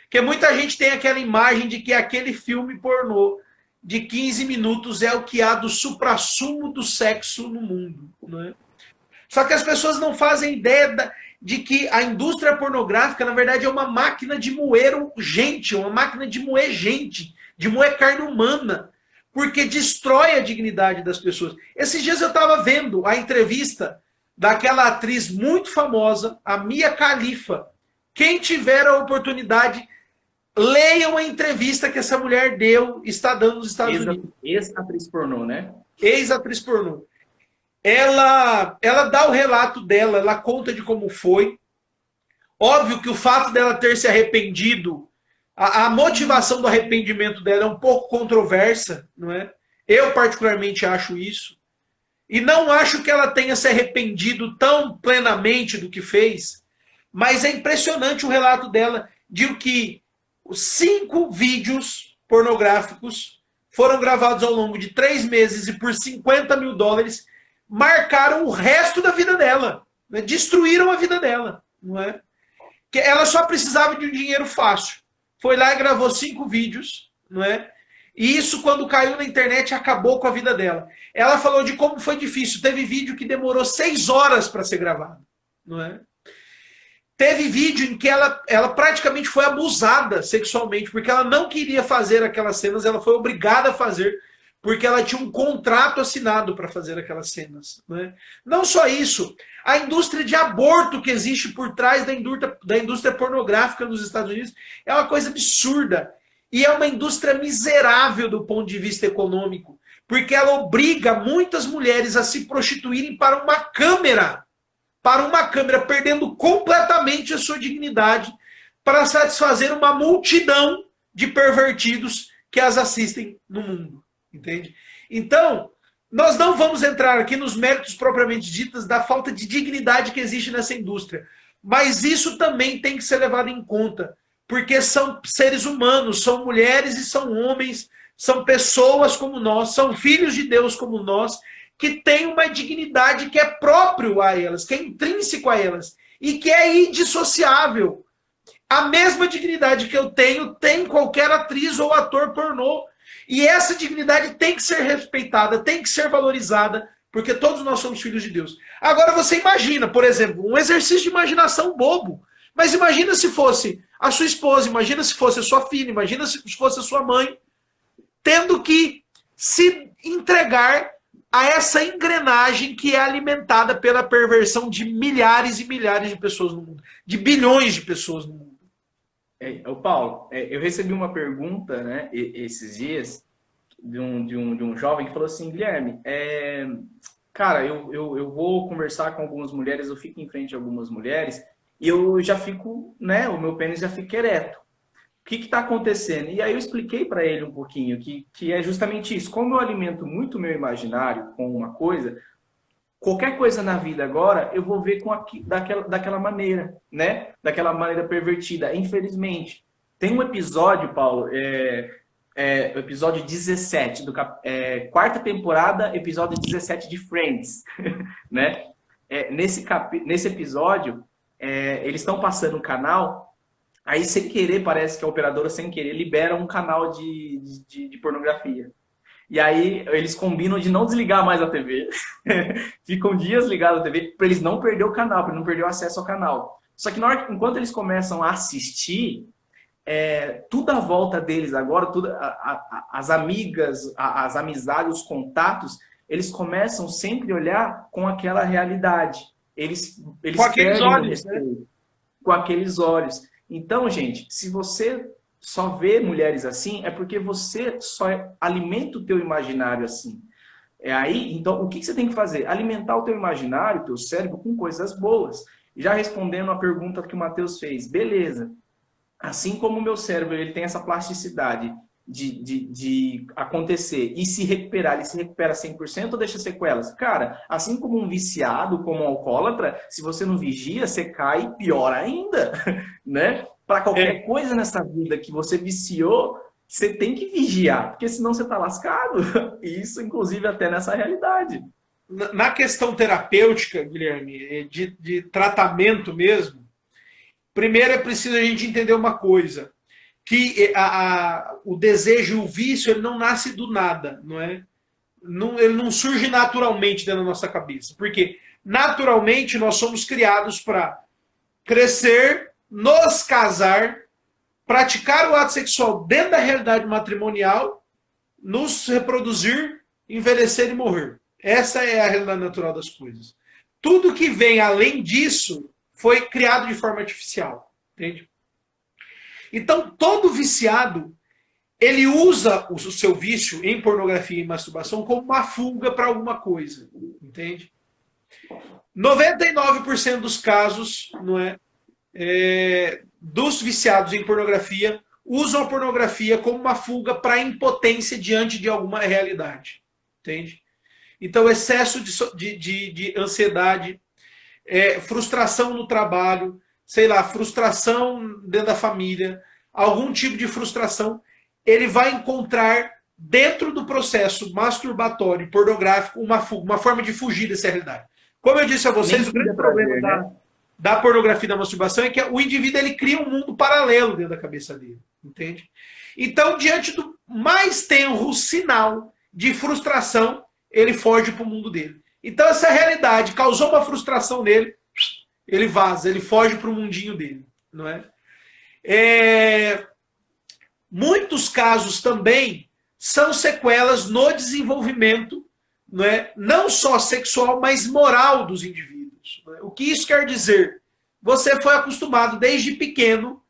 Porque muita gente tem aquela imagem de que aquele filme pornô de 15 minutos é o que há do suprassumo do sexo no mundo, não é? Só que as pessoas não fazem ideia de que a indústria pornográfica, na verdade, é uma máquina de moer gente, uma máquina de moer gente, de moer carne humana. porque destrói a dignidade das pessoas. Esses dias eu estava vendo a entrevista daquela atriz muito famosa, a Mia Khalifa. Quem tiver a oportunidade, leiam a entrevista que essa mulher está dando nos Estados Unidos. Ex-atriz pornô, né? Ex-atriz pornô. Ela dá o relato dela, ela conta de como foi. Óbvio que o fato dela ter se arrependido, a motivação do arrependimento dela é um pouco controversa, não é? Eu particularmente acho isso. E não acho que ela tenha se arrependido tão plenamente do que fez, mas é impressionante o relato dela de que 5 vídeos pornográficos foram gravados ao longo de 3 meses e por $50 mil marcaram o resto da vida dela, né? Destruíram a vida dela, não é? Que ela só precisava de um dinheiro fácil. Foi lá e gravou 5 vídeos, não é? E isso, quando caiu na internet, acabou com a vida dela. Ela falou de como foi difícil. Teve vídeo que demorou 6 horas para ser gravado, não é? Teve vídeo em que ela praticamente foi abusada sexualmente, porque ela não queria fazer aquelas cenas, ela foi obrigada a fazer, porque ela tinha um contrato assinado para fazer aquelas cenas, né? Não só isso, a indústria de aborto que existe por trás da indústria pornográfica nos Estados Unidos é uma coisa absurda. E é uma indústria miserável do ponto de vista econômico, porque ela obriga muitas mulheres a se prostituírem para uma câmera, perdendo completamente a sua dignidade para satisfazer uma multidão de pervertidos que as assistem no mundo. Entende? Então, nós não vamos entrar aqui nos méritos propriamente ditos da falta de dignidade que existe nessa indústria. Mas isso também tem que ser levado em conta, porque são seres humanos, são mulheres e são homens, são pessoas como nós, são filhos de Deus como nós, que têm uma dignidade que é próprio a elas, que é intrínseco a elas, e que é indissociável. A mesma dignidade que eu tenho, tem qualquer atriz ou ator pornô. E essa dignidade tem que ser respeitada, tem que ser valorizada, porque todos nós somos filhos de Deus. Agora você imagina, por exemplo, um exercício de imaginação bobo. Mas imagina se fosse a sua esposa, imagina se fosse a sua filha, imagina se fosse a sua mãe, tendo que se entregar a essa engrenagem que é alimentada pela perversão de milhares e milhares de pessoas no mundo, de bilhões de pessoas no mundo. Paulo, eu recebi uma pergunta, né, esses dias de um jovem que falou assim: Guilherme, cara, eu vou conversar com algumas mulheres, eu fico em frente a algumas mulheres e eu já fico, né, o meu pênis já fica ereto. O que está acontecendo? E aí eu expliquei para ele um pouquinho que é justamente isso. Como eu alimento muito o meu imaginário com uma coisa, qualquer coisa na vida agora, eu vou ver daquela maneira, né? Daquela maneira pervertida, infelizmente. Tem um episódio, Paulo, o episódio 17, quarta temporada, episódio 17 de Friends, né? Nesse episódio, eles estão passando um canal, aí sem querer, parece que a operadora sem querer libera um canal de pornografia. E aí eles combinam de não desligar mais a TV. Ficam dias ligados à TV para eles não perder o canal, para não perder o acesso ao canal. Só que enquanto eles começam a assistir, tudo à volta deles agora, as amigas, as amizades, os contatos, eles começam sempre a olhar com aquela realidade. Eles com aqueles olhos, né? Com aqueles olhos. Então, gente, se você só vê mulheres assim, é porque você só alimenta o teu imaginário assim. Então, o que você tem que fazer? Alimentar o teu imaginário, o teu cérebro, com coisas boas. Já respondendo a pergunta que o Matheus fez, beleza. Assim como o meu cérebro ele tem essa plasticidade de acontecer e se recuperar, ele se recupera 100% ou deixa sequelas? Cara, assim como um viciado, como um alcoólatra, se você não vigia, você cai pior ainda, né? Para qualquer coisa nessa vida que você viciou, você tem que vigiar, porque senão você está lascado. Isso, inclusive, até nessa realidade. Na questão terapêutica, Guilherme, de tratamento mesmo, primeiro é preciso a gente entender uma coisa, que o desejo e o vício ele não nasce do nada, não é? Ele não surge naturalmente dentro da nossa cabeça, porque naturalmente nós somos criados para crescer, nos casar, praticar o ato sexual dentro da realidade matrimonial nos reproduzir, envelhecer e morrer. Essa é a realidade natural das coisas. Tudo que vem além disso foi criado de forma artificial. Entende? Então, todo viciado, ele usa o seu vício em pornografia e masturbação como uma fuga para alguma coisa. Entende? 99% dos casos, não é, dos viciados em pornografia usam a pornografia como uma fuga para a impotência diante de alguma realidade. Entende? Então, excesso de ansiedade, frustração no trabalho, sei lá, frustração dentro da família, algum tipo de frustração, ele vai encontrar dentro do processo masturbatório, pornográfico, uma fuga, uma forma de fugir dessa realidade. Como eu disse a vocês, o grande problema da pornografia e da masturbação é que o indivíduo ele cria um mundo paralelo dentro da cabeça dele. Entende? Então, diante do mais tenro sinal de frustração, ele foge para o mundo dele. Então, essa realidade causou uma frustração nele, ele vaza, ele foge para o mundinho dele. Não é? Muitos casos também são sequelas no desenvolvimento, não é? Não só sexual, mas moral dos indivíduos. Não é? O que isso quer dizer? Você foi acostumado desde pequeno,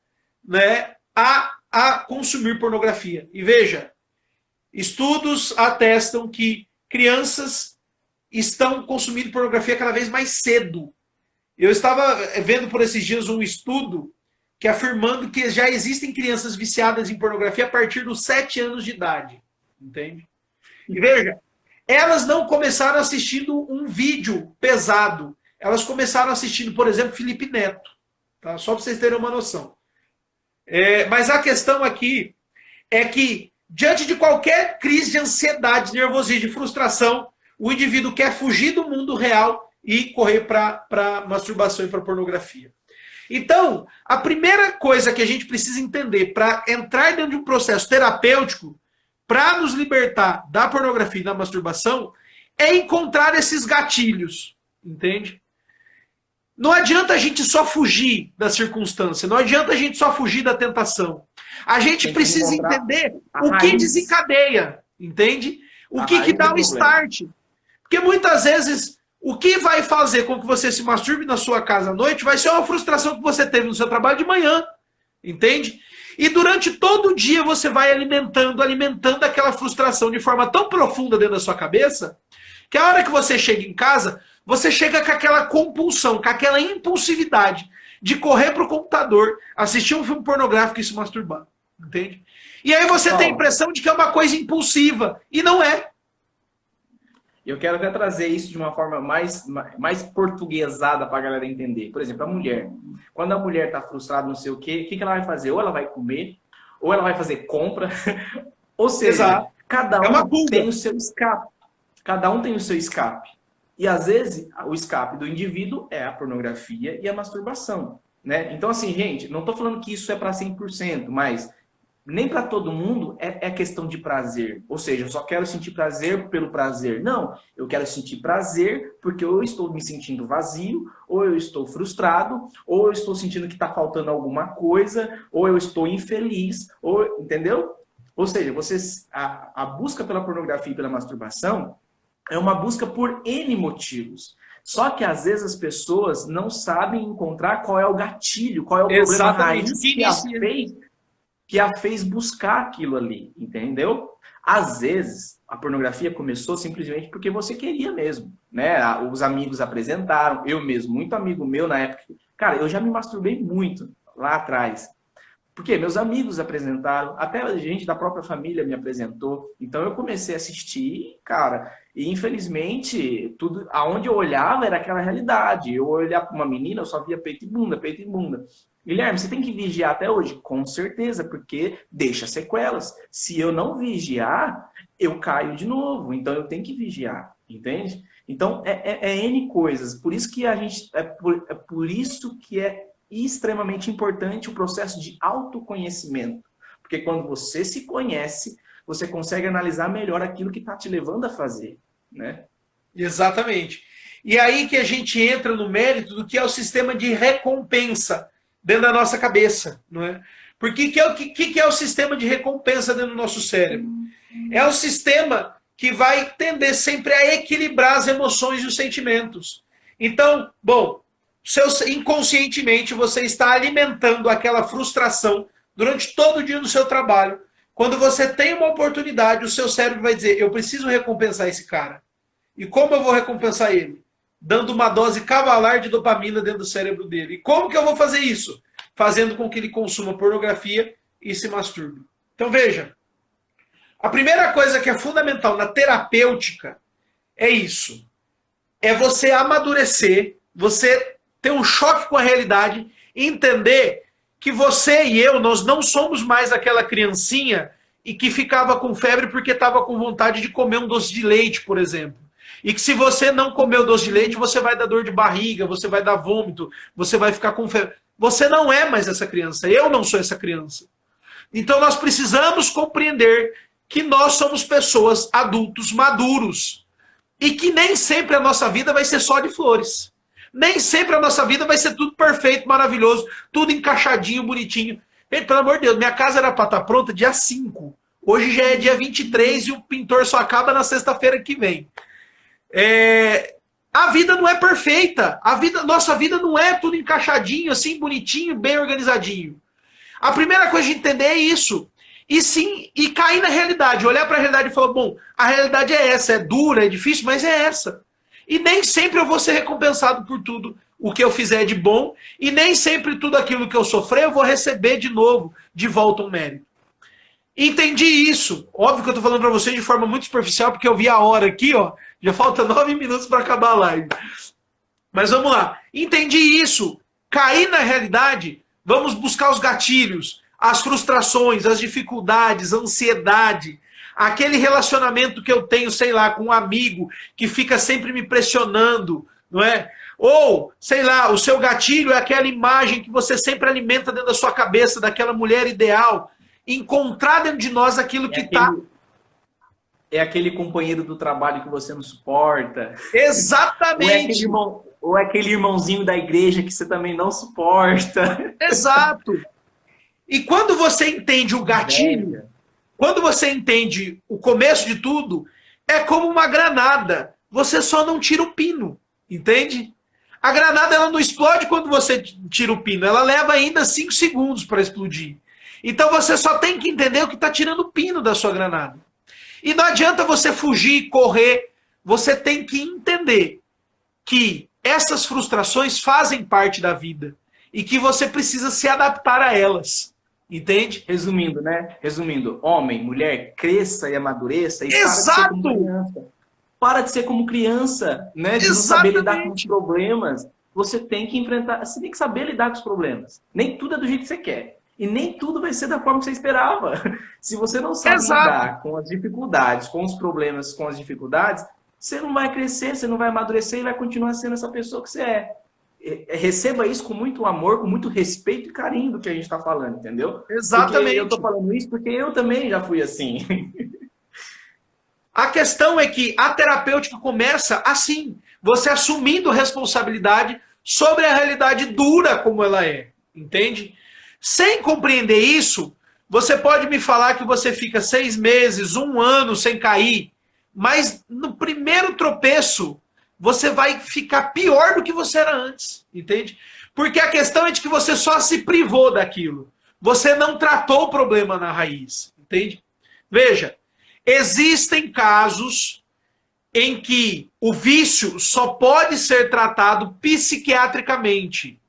né, a consumir pornografia. E veja, estudos atestam que crianças estão consumindo pornografia cada vez mais cedo. Eu estava vendo por esses dias um estudo que afirmando que já existem crianças viciadas em pornografia a partir dos 7 anos de idade. Entende? E veja, elas não começaram assistindo um vídeo pesado. Elas começaram assistindo, por exemplo, Felipe Neto. Tá? Só para vocês terem uma noção. Mas a questão aqui é que, diante de qualquer crise de ansiedade, nervosismo, de frustração, o indivíduo quer fugir do mundo real e correr para masturbação e para pornografia. Então, a primeira coisa que a gente precisa entender para entrar dentro de um processo terapêutico, para nos libertar da pornografia e da masturbação, é encontrar esses gatilhos. Entende? Não adianta a gente só fugir da circunstância, não adianta a gente só fugir da tentação. A gente precisa entender o que desencadeia, entende? O que dá o start. Porque muitas vezes o que vai fazer com que você se masturbe na sua casa à noite vai ser uma frustração que você teve no seu trabalho de manhã, entende? E durante todo o dia você vai alimentando aquela frustração de forma tão profunda dentro da sua cabeça, que a hora que você chega em casa, você chega com aquela compulsão, com aquela impulsividade de correr para o computador, assistir um filme pornográfico e se masturbar. Entende? E aí você tem a impressão de que é uma coisa impulsiva. E não é. Eu quero até trazer isso de uma forma mais portuguesada para a galera entender. Por exemplo, a mulher. Quando a mulher está frustrada, não sei o que ela vai fazer? Ou ela vai comer, ou ela vai fazer compra. Ou seja, cada um tem o seu escape. Cada um tem o seu escape. E às vezes o escape do indivíduo é a pornografia e a masturbação. Né? Então assim, gente, não estou falando que isso é para 100%, mas nem para todo mundo é questão de prazer. Ou seja, eu só quero sentir prazer pelo prazer. Não, eu quero sentir prazer porque ou eu estou me sentindo vazio, ou eu estou frustrado, ou eu estou sentindo que está faltando alguma coisa, ou eu estou infeliz, ou, entendeu? Ou seja, a busca pela pornografia e pela masturbação é uma busca por N motivos. Só que às vezes as pessoas não sabem encontrar qual é o gatilho, qual é o problema raiz que a fez buscar aquilo ali, entendeu? Às vezes a pornografia começou simplesmente porque você queria mesmo, né? Os amigos apresentaram, eu mesmo, muito amigo meu na época. Cara, eu já me masturbei muito lá atrás. Porque meus amigos apresentaram, até a gente da própria família me apresentou. Então eu comecei a assistir, cara, e infelizmente, tudo aonde eu olhava era aquela realidade. Eu olhava para uma menina, eu só via peito e bunda, peito e bunda. Guilherme, você tem que vigiar até hoje? Com certeza, porque deixa sequelas. Se eu não vigiar, eu caio de novo. Então eu tenho que vigiar, entende? Então é N coisas. Por isso que a gente por isso que é extremamente importante o processo de autoconhecimento. Porque quando você se conhece, você consegue analisar melhor aquilo que está te levando a fazer. Né? Exatamente. E aí que a gente entra no mérito do que é o sistema de recompensa dentro da nossa cabeça. Não é? Porque que é o sistema de recompensa dentro do nosso cérebro? É um sistema que vai tender sempre a equilibrar as emoções e os sentimentos. Então, bom, inconscientemente você está alimentando aquela frustração durante todo o dia no seu trabalho. Quando você tem uma oportunidade, o seu cérebro vai dizer, eu preciso recompensar esse cara. E como eu vou recompensar ele? Dando uma dose cavalar de dopamina dentro do cérebro dele. E como que eu vou fazer isso? Fazendo com que ele consuma pornografia e se masturbe. Então veja, a primeira coisa que é fundamental na terapêutica é isso. É você amadurecer, você ter um choque com a realidade e entender que você e eu, nós não somos mais aquela criancinha e que ficava com febre porque estava com vontade de comer um doce de leite, por exemplo. E que se você não comer o doce de leite, você vai dar dor de barriga, você vai dar vômito, você vai ficar com febre. Você não é mais essa criança, eu não sou essa criança. Então nós precisamos compreender que nós somos pessoas, adultos, maduros. E que nem sempre a nossa vida vai ser só de flores. Nem sempre a nossa vida vai ser tudo perfeito, maravilhoso, tudo encaixadinho, bonitinho. Gente, pelo amor de Deus, minha casa era para estar pronta dia 5. Hoje já é dia 23 e o pintor só acaba na sexta-feira que vem. A vida não é perfeita. Nossa vida não é tudo encaixadinho, assim, bonitinho, bem organizadinho. A primeira coisa de entender é isso. E sim, e cair na realidade, olhar para a realidade e falar, bom, a realidade é essa, é dura, é difícil, mas é essa. E nem sempre eu vou ser recompensado por tudo o que eu fizer de bom, e nem sempre tudo aquilo que eu sofrer eu vou receber de novo, de volta um mérito. Entendi isso. Óbvio que eu tô falando para vocês de forma muito superficial, porque eu vi a hora aqui, ó, já falta 9 minutos para acabar a live. Mas vamos lá. Entendi isso. Cair na realidade, vamos buscar os gatilhos, as frustrações, as dificuldades, a ansiedade, aquele relacionamento que eu tenho, sei lá, com um amigo que fica sempre me pressionando, não é? Ou, sei lá, o seu gatilho é aquela imagem que você sempre alimenta dentro da sua cabeça, daquela mulher ideal. Encontrar dentro de nós aquilo que está... É aquele companheiro do trabalho que você não suporta. Exatamente. Ou é aquele irmãozinho da igreja que você também não suporta. Exato. E quando você entende o gatilho, quando você entende o começo de tudo, é como uma granada. Você só não tira o pino, entende? A granada ela não explode quando você tira o pino, ela leva ainda 5 segundos para explodir. Então você só tem que entender o que está tirando o pino da sua granada. E não adianta você fugir, correr, você tem que entender que essas frustrações fazem parte da vida e que você precisa se adaptar a elas. Entende? Resumindo, né? Resumindo, homem, mulher, cresça e amadureça e Exato! para de ser como criança. Para de ser como criança, né? De não saber lidar com os problemas. Você tem que enfrentar, você tem que saber lidar com os problemas. Nem tudo é do jeito que você quer. E nem tudo vai ser da forma que você esperava. Se você não sabe lidar com as dificuldades, com os problemas, com as dificuldades, você não vai crescer, você não vai amadurecer e vai continuar sendo essa pessoa que você é. Receba isso com muito amor, com muito respeito e carinho do que a gente está falando, entendeu? Exatamente. Porque eu estou falando isso porque eu também já fui assim. A questão é que a terapêutica começa assim, você assumindo responsabilidade sobre a realidade dura como ela é, entende? Sem compreender isso, você pode me falar que você fica 6 meses, 1 ano sem cair, mas no primeiro tropeço, você vai ficar pior do que você era antes, entende? Porque a questão é de que você só se privou daquilo. Você não tratou o problema na raiz, entende? Veja, existem casos em que o vício só pode ser tratado psiquiatricamente,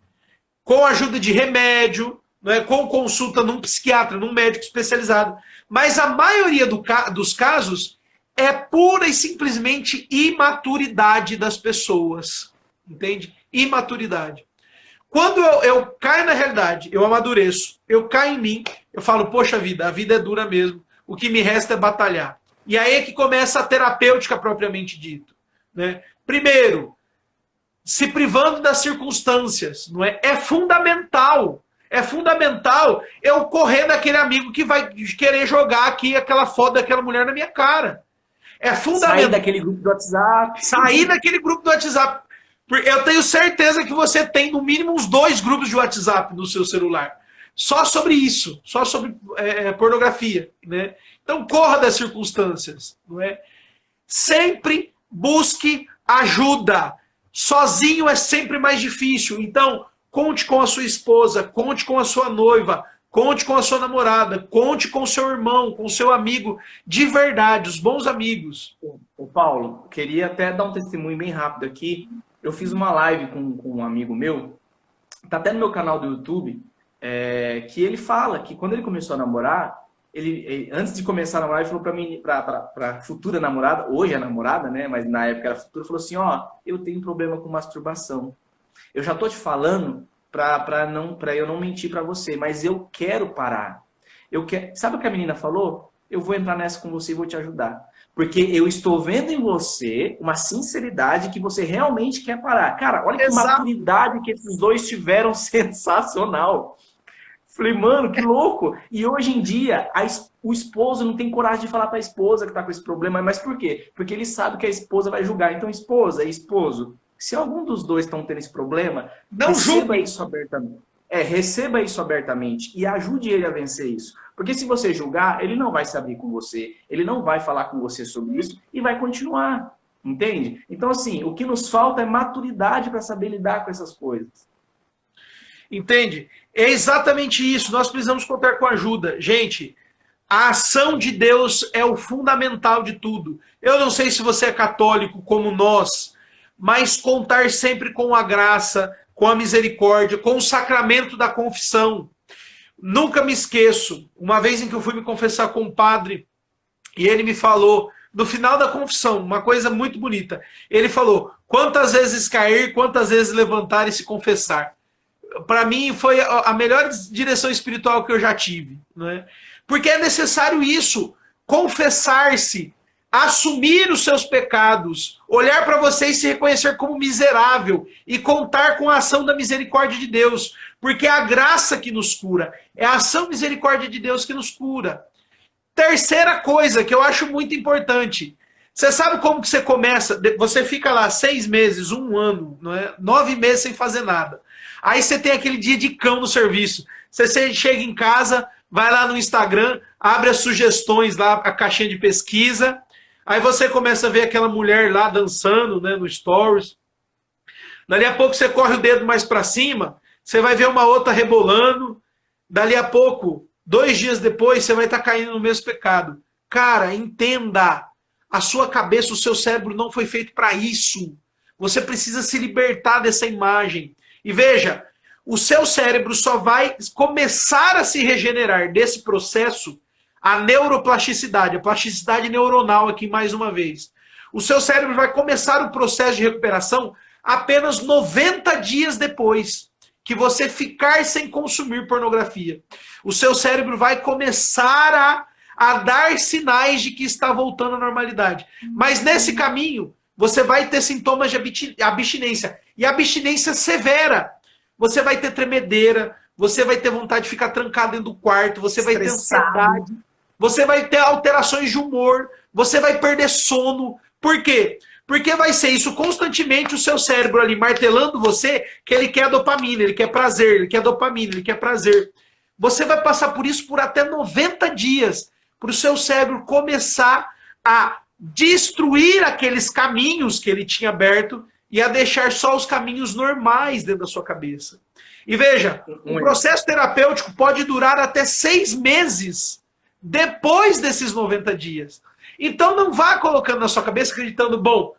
com a ajuda de remédio, não é? Com consulta num psiquiatra, num médico especializado. Mas a maioria dos casos é pura e simplesmente imaturidade das pessoas. Entende? Imaturidade. Quando eu caio na realidade, eu amadureço, eu caio em mim, eu falo, poxa vida, a vida é dura mesmo. O que me resta é batalhar. E aí é que começa a terapêutica propriamente dito. Né? Primeiro, se privando das circunstâncias. Não é? É fundamental. É fundamental eu correr daquele amigo que vai querer jogar aqui aquela foto daquela mulher na minha cara. É fundamental. Sair daquele grupo do WhatsApp. Sair daquele grupo do WhatsApp. Eu tenho certeza que você tem no mínimo uns 2 grupos de WhatsApp no seu celular. só sobre isso, só sobre pornografia, né? Então corra das circunstâncias, não é? Sempre busque ajuda. Sozinho é sempre mais difícil. Então, conte com a sua esposa, conte com a sua noiva, conte com a sua namorada, conte com o seu irmão, com o seu amigo, de verdade, os bons amigos. Ô Paulo, queria até dar um testemunho bem rápido aqui. Eu fiz uma live com um amigo meu, tá até no meu canal do YouTube, que ele fala que quando ele começou a namorar, ele antes de começar a namorar, ele falou para mim, para futura namorada, hoje é namorada, né? Mas na época era futura, falou assim: ó, eu tenho problema com masturbação. Eu já tô te falando para eu não mentir para você, mas eu quero parar. Sabe o que a menina falou? Eu vou entrar nessa com você e vou te ajudar. Porque eu estou vendo em você uma sinceridade que você realmente quer parar. Cara, olha que maturidade que esses dois tiveram, sensacional. Falei, mano, que louco. E hoje em dia, o esposo não tem coragem de falar para a esposa que tá com esse problema. Mas por quê? Porque ele sabe que a esposa vai julgar. Então, esposa e esposo, se algum dos dois estão tendo esse problema, não receba isso abertamente. Receba isso abertamente e ajude ele a vencer isso. Porque se você julgar, ele não vai se abrir com você, ele não vai falar com você sobre isso e vai continuar. Entende? Então, assim, o que nos falta é maturidade para saber lidar com essas coisas. Entende? É exatamente isso. Nós precisamos contar com ajuda. Gente, a ação de Deus é o fundamental de tudo. Eu não sei se você é católico como nós, mas contar sempre com a graça, com a misericórdia, com o sacramento da confissão. Nunca me esqueço, uma vez em que eu fui me confessar com um padre, e ele me falou, no final da confissão, uma coisa muito bonita. Ele falou, quantas vezes cair, quantas vezes levantar e se confessar. Para mim, foi a melhor direção espiritual que eu já tive. Né? Porque é necessário isso, confessar-se, assumir os seus pecados, olhar para você e se reconhecer como miserável e contar com a ação da misericórdia de Deus, porque é a graça que nos cura, é a ação misericórdia de Deus que nos cura. Terceira coisa que eu acho muito importante, você sabe como que você começa? Você fica lá 6 meses, 1 ano, não é? 9 meses sem fazer nada. Aí você tem aquele dia de cão no serviço. Você chega em casa, vai lá no Instagram, abre as sugestões lá, a caixinha de pesquisa. Aí você começa a ver aquela mulher lá dançando, né, no Stories. Dali a pouco você corre o dedo mais para cima, você vai ver uma outra rebolando. Dali a pouco, 2 dias depois, você vai estar caindo no mesmo pecado. Cara, entenda. A sua cabeça, o seu cérebro não foi feito para isso. Você precisa se libertar dessa imagem. E veja, o seu cérebro só vai começar a se regenerar desse processo, a neuroplasticidade, a plasticidade neuronal aqui mais uma vez. O seu cérebro vai começar o processo de recuperação apenas 90 dias depois que você ficar sem consumir pornografia. O seu cérebro vai começar a dar sinais de que está voltando à normalidade. Mas nesse caminho, você vai ter sintomas de abstinência. E abstinência severa. Você vai ter tremedeira, você vai ter vontade de ficar trancado dentro do quarto, você vai ter ansiedade, você vai ter alterações de humor, você vai perder sono. Por quê? Porque vai ser isso constantemente, o seu cérebro ali martelando você, que ele quer dopamina, ele quer prazer, ele quer dopamina, ele quer prazer. Você vai passar por isso por até 90 dias, para o seu cérebro começar a destruir aqueles caminhos que ele tinha aberto e a deixar só os caminhos normais dentro da sua cabeça. E veja, o processo terapêutico pode durar até 6 meses depois desses 90 dias. Então não vá colocando na sua cabeça acreditando, bom,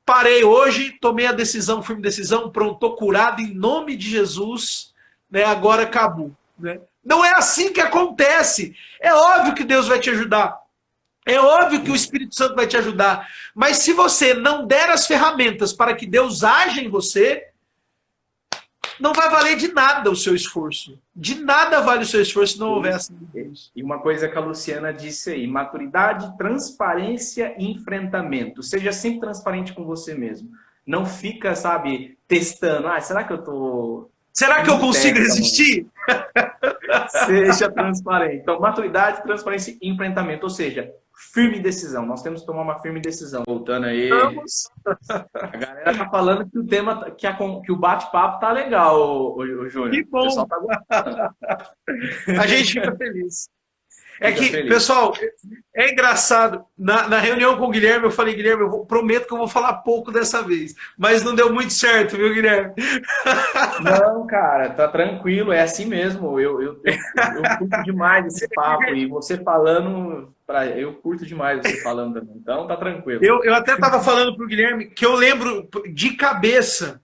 parei hoje, tomei a decisão, firme decisão, pronto, estou curado em nome de Jesus, né, agora acabou. Né? Não é assim que acontece. É óbvio que Deus vai te ajudar. É óbvio que o Espírito Santo vai te ajudar. Mas se você não der as ferramentas para que Deus haja em você, não vai valer de nada o seu esforço. De nada vale o seu esforço se não houver ação de Deus. E uma coisa que a Luciana disse aí, maturidade, transparência e enfrentamento. Seja sempre transparente com você mesmo. Não fica, sabe, testando. Ah, será que eu tô... Será que eu consigo resistir? Seja transparente. Então, maturidade, transparência e enfrentamento. Ou seja, firme decisão. Nós temos que tomar uma firme decisão. Voltando aí. Vamos. A galera tá falando que o tema, que o bate-papo tá legal, o Júnior. Que bom. O pessoal tá gostando. A gente fica feliz. É Fica que, feliz. pessoal, é engraçado. Na reunião com o Guilherme, eu falei, Guilherme, prometo que eu vou falar pouco dessa vez. Mas não deu muito certo, viu, Guilherme? Não, cara, tá tranquilo, é assim mesmo. Eu curto demais esse papo. E você falando, eu curto demais você falando também. Então tá tranquilo. Eu até estava falando para o Guilherme que eu lembro de cabeça.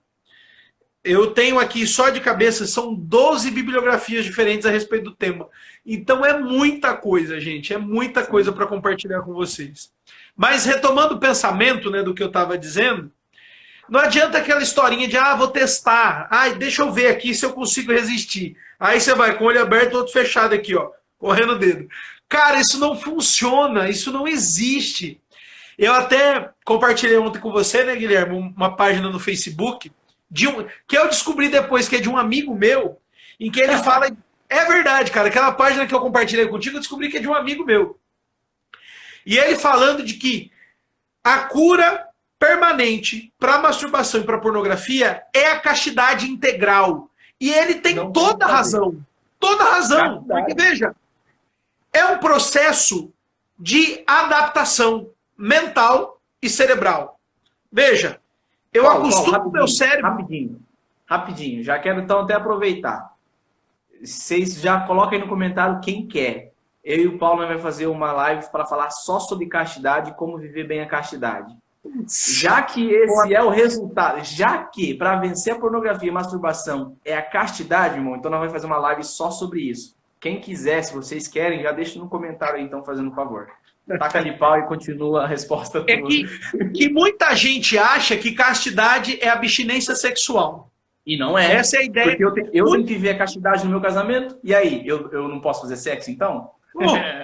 Eu tenho aqui só de cabeça, são 12 bibliografias diferentes a respeito do tema. Então é muita coisa, gente. É muita coisa para compartilhar com vocês. Mas retomando o pensamento, né, do que eu estava dizendo, não adianta aquela historinha de, vou testar. Deixa eu ver aqui se eu consigo resistir. Aí você vai com o olho aberto e outro fechado aqui, ó, correndo o dedo. Cara, isso não funciona, isso não existe. Eu até compartilhei ontem com você, né, Guilherme, uma página no Facebook, que eu descobri depois que é de um amigo meu, em que ele fala... É verdade, cara, aquela página que eu compartilhei contigo, eu descobri que é de um amigo meu. E ele falando de que a cura permanente para masturbação e para pornografia é a castidade integral. E ele tem toda a razão. Toda a razão. Porque, veja, é um processo de adaptação mental e cerebral. Veja, eu acostumo meu cérebro... Rapidinho. Já quero então até aproveitar. Vocês já coloquem aí no comentário quem quer. Eu e o Paulo vai fazer uma live para falar só sobre castidade e como viver bem a castidade. Já que esse é o resultado, já que para vencer a pornografia e a masturbação é a castidade, irmão, então nós vamos fazer uma live só sobre isso. Quem quiser, se vocês querem, já deixa no comentário aí, então, fazendo um favor. Taca de pau e continua a resposta toda. É que muita gente acha que castidade é abstinência sexual. E não é. Essa é a ideia. Porque eu tenho que ver a castidade no meu casamento, e aí, eu não posso fazer sexo, então?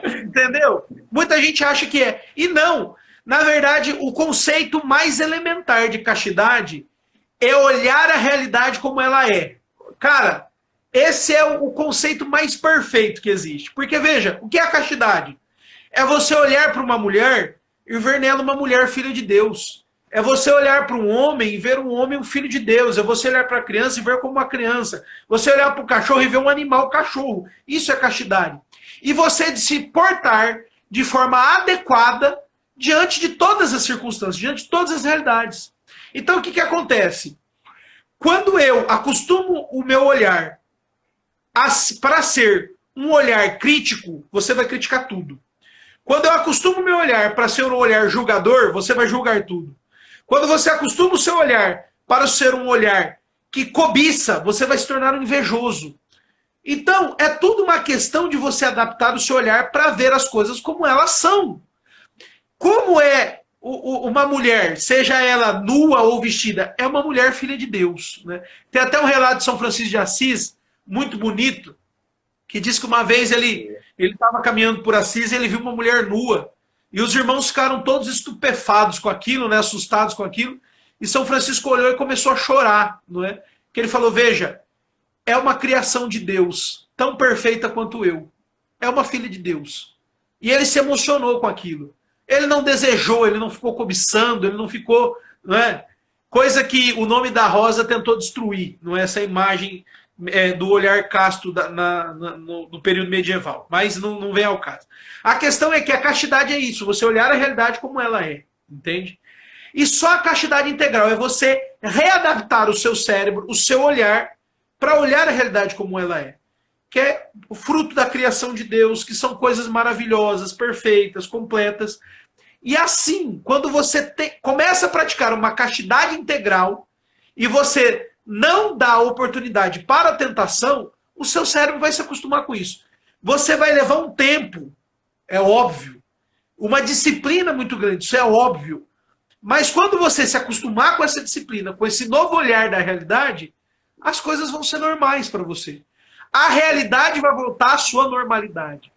Entendeu? Muita gente acha que é. E não. Na verdade, o conceito mais elementar de castidade é olhar a realidade como ela é. Cara, esse é o conceito mais perfeito que existe. Porque, veja, o que é a castidade? É você olhar para uma mulher e ver nela uma mulher filha de Deus. É você olhar para um homem e ver um homem um filho de Deus. É você olhar para a criança e ver como uma criança. Você olhar para o cachorro e ver um animal cachorro. Isso é castidade. E você se portar de forma adequada diante de todas as circunstâncias, diante de todas as realidades. Então, o que acontece? Quando eu acostumo o meu olhar para ser um olhar crítico, você vai criticar tudo. Quando eu acostumo o meu olhar para ser um olhar julgador, você vai julgar tudo. Quando você acostuma o seu olhar para ser um olhar que cobiça, você vai se tornar um invejoso. Então, é tudo uma questão de você adaptar o seu olhar para ver as coisas como elas são. Como é uma mulher, seja ela nua ou vestida, é uma mulher filha de Deus. Né? Tem até um relato de São Francisco de Assis, muito bonito, que diz que uma vez ele estava caminhando por Assis e ele viu uma mulher nua. E os irmãos ficaram todos estupefados com aquilo, né, assustados com aquilo. E São Francisco olhou e começou a chorar. Não é? Que ele falou, veja, é uma criação de Deus, tão perfeita quanto eu. É uma filha de Deus. E ele se emocionou com aquilo. Ele não desejou, ele não ficou cobiçando, ele não ficou... Não é? Coisa que o Nome da Rosa tentou destruir. Não é? Essa imagem do olhar casto no período medieval. Mas não vem ao caso. A questão é que a castidade é isso. Você olhar a realidade como ela é. Entende? E só a castidade integral é você readaptar o seu cérebro, o seu olhar, para olhar a realidade como ela é. Que é o fruto da criação de Deus, que são coisas maravilhosas, perfeitas, completas. E assim, quando você começa a praticar uma castidade integral e você não dá oportunidade para a tentação, o seu cérebro vai se acostumar com isso. Você vai levar um tempo, é óbvio, uma disciplina muito grande, isso é óbvio. Mas quando você se acostumar com essa disciplina, com esse novo olhar da realidade, as coisas vão ser normais para você. A realidade vai voltar à sua normalidade.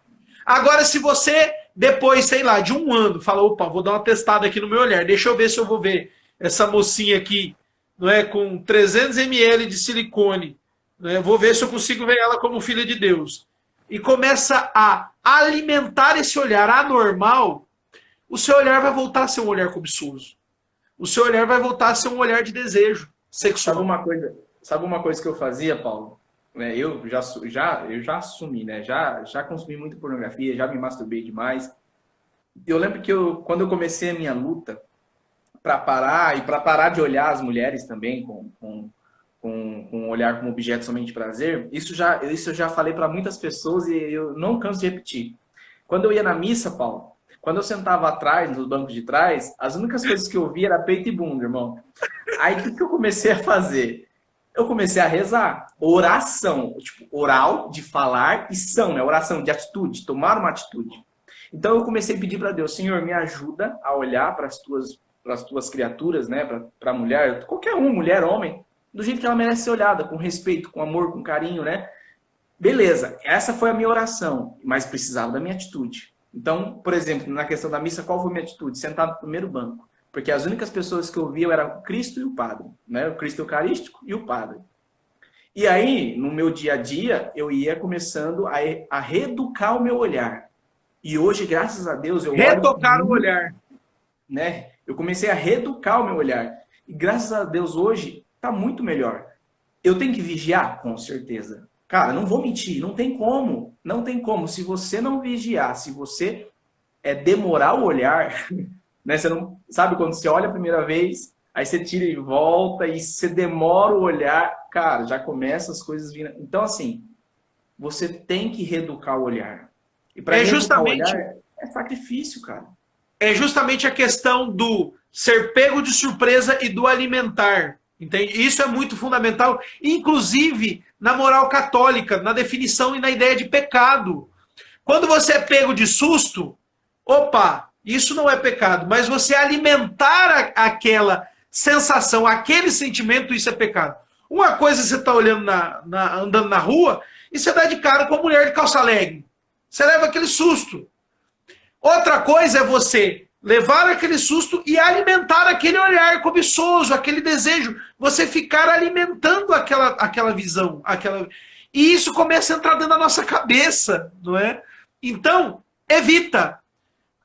Agora, se você, depois, sei lá, de um ano, fala, opa, vou dar uma testada aqui no meu olhar, deixa eu ver se eu vou ver essa mocinha aqui, não é, com 300 ml de silicone, não é, vou ver se eu consigo ver ela como filha de Deus. E começa a alimentar esse olhar anormal, o seu olhar vai voltar a ser um olhar cobiçoso. O seu olhar vai voltar a ser um olhar de desejo sexual. Sabe uma coisa que eu fazia, Paulo? Eu já assumi, né? Já consumi muita pornografia, já me masturbei demais. Eu lembro que quando eu comecei a minha luta para parar de olhar as mulheres também com um olhar como objeto somente de prazer, isso eu já falei para muitas pessoas e eu não canso de repetir. Quando eu ia na missa, Paulo, quando eu sentava atrás, nos bancos de trás, as únicas coisas que eu via era peito e bunda, irmão. Aí o que eu comecei a fazer? Eu comecei a rezar. Oração, tipo, oral, de falar, e são, né? Oração, de atitude, tomar uma atitude. Então eu comecei a pedir para Deus, Senhor, me ajuda a olhar para as tuas criaturas, né? Para a mulher, qualquer um, mulher, homem, do jeito que ela merece ser olhada, com respeito, com amor, com carinho, né? Beleza, essa foi a minha oração, mas precisava da minha atitude. Então, por exemplo, na questão da missa, qual foi a minha atitude? Sentar no primeiro banco. Porque as únicas pessoas que eu via eram o Cristo e o Padre, né? O Cristo Eucarístico e o Padre. E aí, no meu dia a dia, eu ia começando a reeducar o meu olhar. E hoje, graças a Deus, eu retocar o olhar, né? Eu comecei a reeducar o meu olhar. E graças a Deus, hoje, está muito melhor. Eu tenho que vigiar? Com certeza. Cara, não vou mentir, não tem como. Não tem como. Se você não vigiar, se você demorar o olhar, né? Você não sabe quando você olha a primeira vez, aí você tira e volta, e você demora o olhar, cara, já começa as coisas vindo. Então, assim, você tem que reeducar o olhar. E para reeducar o olhar, é sacrifício, cara. É justamente a questão do ser pego de surpresa e do alimentar. Entende? Isso é muito fundamental, inclusive na moral católica, na definição e na ideia de pecado. Quando você é pego de susto, opa, isso não é pecado, mas você alimentar aquela sensação, aquele sentimento, isso é pecado. Uma coisa você está olhando, andando na rua, e você dá de cara com a mulher de calça legging. Você leva aquele susto. Outra coisa é você levar aquele susto e alimentar aquele olhar cobiçoso, aquele desejo. Você ficar alimentando aquela visão. E isso começa a entrar dentro da nossa cabeça, não é? Então, evita.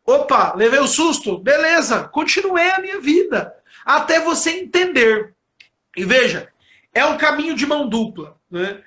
Opa, levei o susto? Beleza, continuei a minha vida. Até você entender. E veja, é um caminho de mão dupla, né?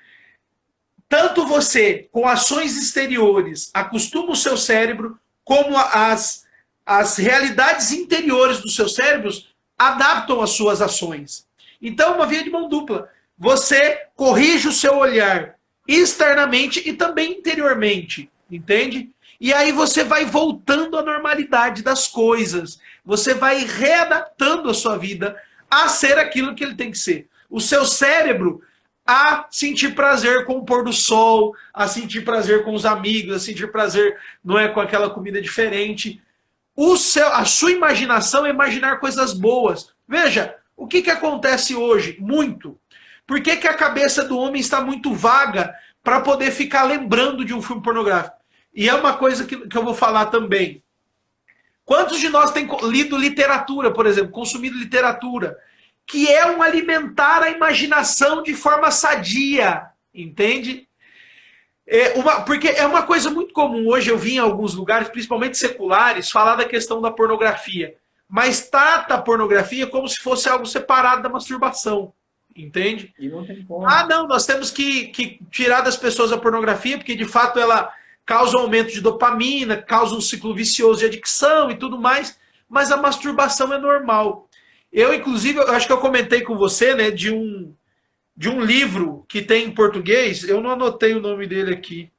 Tanto você, com ações exteriores, acostuma o seu cérebro, como as realidades interiores dos seus cérebros adaptam as suas ações. Então, é uma via de mão dupla. Você corrige o seu olhar externamente e também interiormente, entende? E aí você vai voltando à normalidade das coisas. Você vai readaptando a sua vida a ser aquilo que ele tem que ser. O seu cérebro a sentir prazer com o pôr do sol, a sentir prazer com os amigos, a sentir prazer, não é, com aquela comida diferente. A sua imaginação é imaginar coisas boas. Veja, o que acontece hoje? Muito. Por que a cabeça do homem está muito vaga para poder ficar lembrando de um filme pornográfico? E é uma coisa que eu vou falar também. Quantos de nós têm lido literatura, por exemplo, consumido literatura, que é um alimentar a imaginação de forma sadia, entende? Porque é uma coisa muito comum. Hoje eu vi em alguns lugares, principalmente seculares, falar da questão da pornografia. Mas trata a pornografia como se fosse algo separado da masturbação, entende? E não tem como. Não, nós temos que tirar das pessoas a pornografia, porque de fato ela causa um aumento de dopamina, causa um ciclo vicioso de adicção e tudo mais, mas a masturbação é normal. Inclusive, eu acho que eu comentei com você, né, de um livro que tem em português, eu não anotei o nome dele aqui.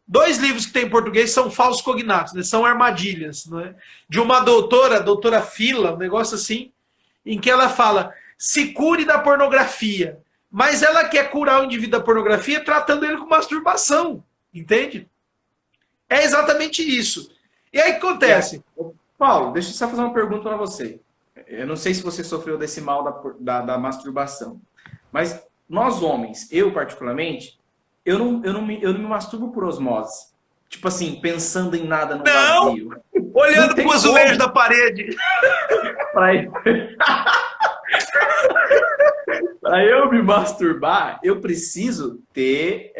2 livros que tem em português são falsos cognatos, né, são armadilhas, né, de uma doutora Fila, um negócio assim, em que ela fala, se cure da pornografia, mas ela quer curar o indivíduo da pornografia tratando ele com masturbação, entende? É exatamente isso. E aí o que acontece? Paulo, deixa eu só fazer uma pergunta para você. Eu não sei se você sofreu desse mal da masturbação, mas nós homens, eu particularmente, eu não me masturbo por osmose. Tipo assim, pensando em nada no vazio. Olhando para os azulejos da parede. Para eu me masturbar, eu preciso ter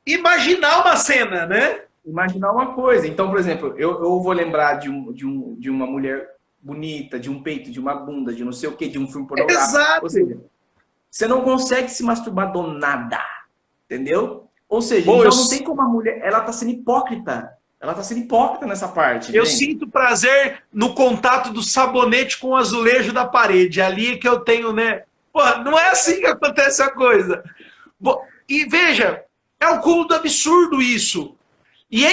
imaginar uma cena, né? imaginar uma coisa. Então, por exemplo, eu vou lembrar de uma mulher bonita, de um peito, de uma bunda, de não sei o quê, de um filme pornográfico. Exato. Ou seja, você não consegue se masturbar do nada, entendeu? Ou seja, Pô, então não tem como a mulher, ela tá sendo hipócrita. Ela tá sendo hipócrita nessa parte. eu Entende? sinto prazer no contato do sabonete com o azulejo da parede. Ali é que eu tenho, né? Pô, não é assim que acontece a coisa. E veja, é o cúmulo do absurdo isso. E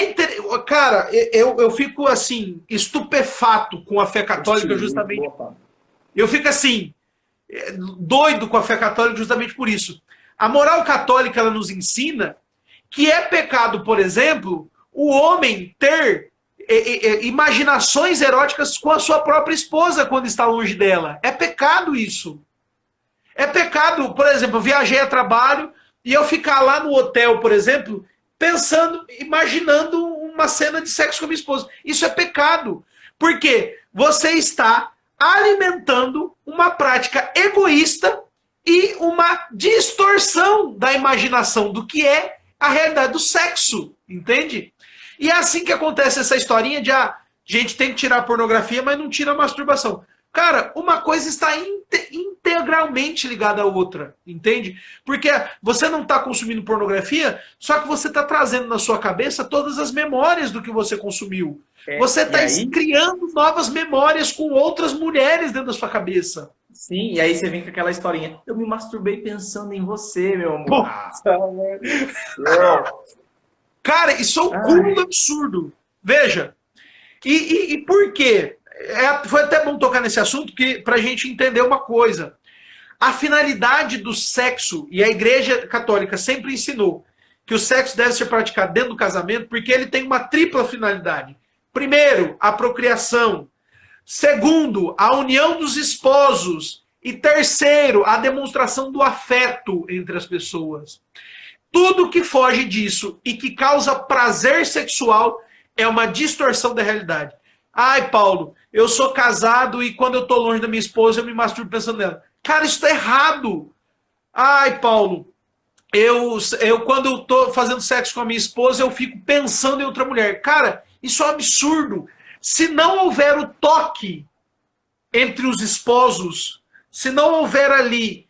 cara, eu fico assim, estupefato com a fé católica justamente. Eu fico assim, doido com a fé católica justamente por isso. A moral católica, ela nos ensina que é pecado, por exemplo, o homem ter imaginações eróticas com a sua própria esposa quando está longe dela. É pecado isso. É pecado, por exemplo, eu viajei a trabalho e eu ficar lá no hotel, por exemplo, pensando, imaginando uma cena de sexo com a minha esposa. Isso é pecado. Porque você está alimentando uma prática egoísta e uma distorção da imaginação do que é a realidade do sexo, entende? E é assim que acontece essa historinha de gente tem que tirar a pornografia, mas não tira a masturbação. Cara, uma coisa está integralmente ligada à outra, entende? Porque você não está consumindo pornografia, só que você está trazendo na sua cabeça todas as memórias do que você consumiu. Você está criando novas memórias com outras mulheres dentro da sua cabeça. Sim, e aí você vem com aquela historinha. Eu me masturbei pensando em você, meu amor. Cara, isso é um cúmulo absurdo. Veja. E por quê? Foi até bom tocar nesse assunto para a gente entender uma coisa. A finalidade do sexo, e a Igreja Católica sempre ensinou que o sexo deve ser praticado dentro do casamento, porque ele tem uma tripla finalidade. Primeiro, a procriação. Segundo, a união dos esposos. E terceiro, a demonstração do afeto entre as pessoas. Tudo que foge disso e que causa prazer sexual é uma distorção da realidade. Ai, Paulo, eu sou casado e quando eu estou longe da minha esposa eu me masturbo pensando nela. Cara, isso está errado. Ai, Paulo, eu quando eu estou fazendo sexo com a minha esposa eu fico pensando em outra mulher. Cara, isso é um absurdo. Se não houver o toque entre os esposos, se não houver ali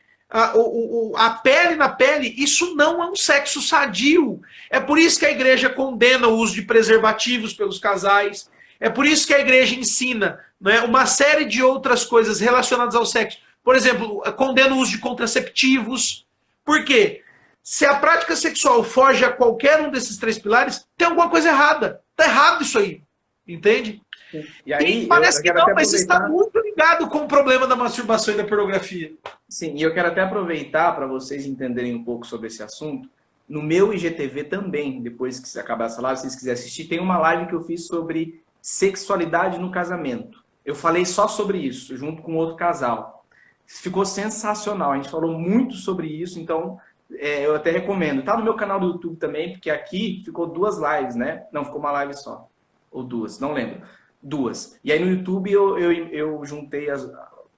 a pele na pele, isso não é um sexo sadio. É por isso que a igreja condena o uso de preservativos pelos casais. É por isso que a igreja ensina, né, uma série de outras coisas relacionadas ao sexo. Por exemplo, condena o uso de contraceptivos. Por quê? Se a prática sexual foge a qualquer um desses três pilares, tem alguma coisa errada. Está errado isso aí. Entende? E aí, parece que não, mas está muito ligado com o problema da masturbação e da pornografia. Sim, e eu quero até aproveitar para vocês entenderem um pouco sobre esse assunto. No meu IGTV também, depois que acabar essa live, se vocês quiserem assistir, tem uma live que eu fiz sobre sexualidade no casamento. Eu falei só sobre isso, junto com outro casal. Ficou sensacional, a gente falou muito sobre isso, então eu até recomendo. Tá no meu canal do YouTube também, porque aqui ficou 2 lives, né? Não, ficou uma live só. Ou 2, não lembro. 2. E aí no YouTube eu juntei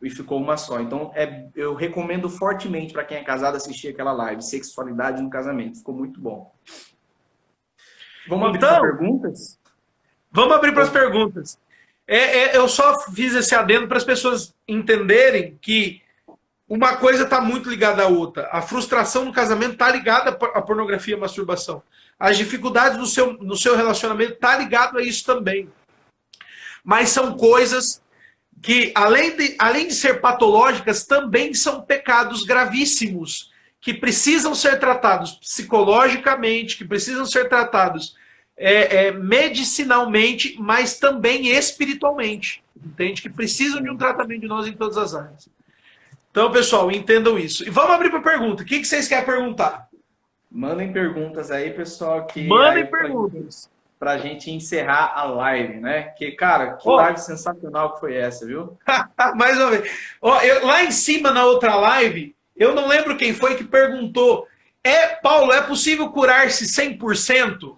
e ficou uma só. Então eu recomendo fortemente para quem é casado assistir aquela live, Sexualidade no Casamento. Ficou muito bom. Vamos abrir para perguntas? Vamos abrir para as perguntas. Eu só fiz esse adendo para as pessoas entenderem que uma coisa está muito ligada à outra. A frustração no casamento está ligada à pornografia e à masturbação. As dificuldades no seu relacionamento estão ligado a isso também. Mas são coisas que, além de ser patológicas, também são pecados gravíssimos, que precisam ser tratados psicologicamente, que precisam ser tratados medicinalmente, mas também espiritualmente. Entende? Que precisam de um tratamento de nós em todas as áreas. Então, pessoal, entendam isso. E vamos abrir para pergunta. O que vocês querem perguntar? Mandem perguntas aí, pessoal. Mandem perguntas. Pra gente encerrar a live, né? Que, cara, que live sensacional que foi essa, viu? Mais uma vez. Lá em cima, na outra live, eu não lembro quem foi que perguntou: Paulo, é possível curar-se 100%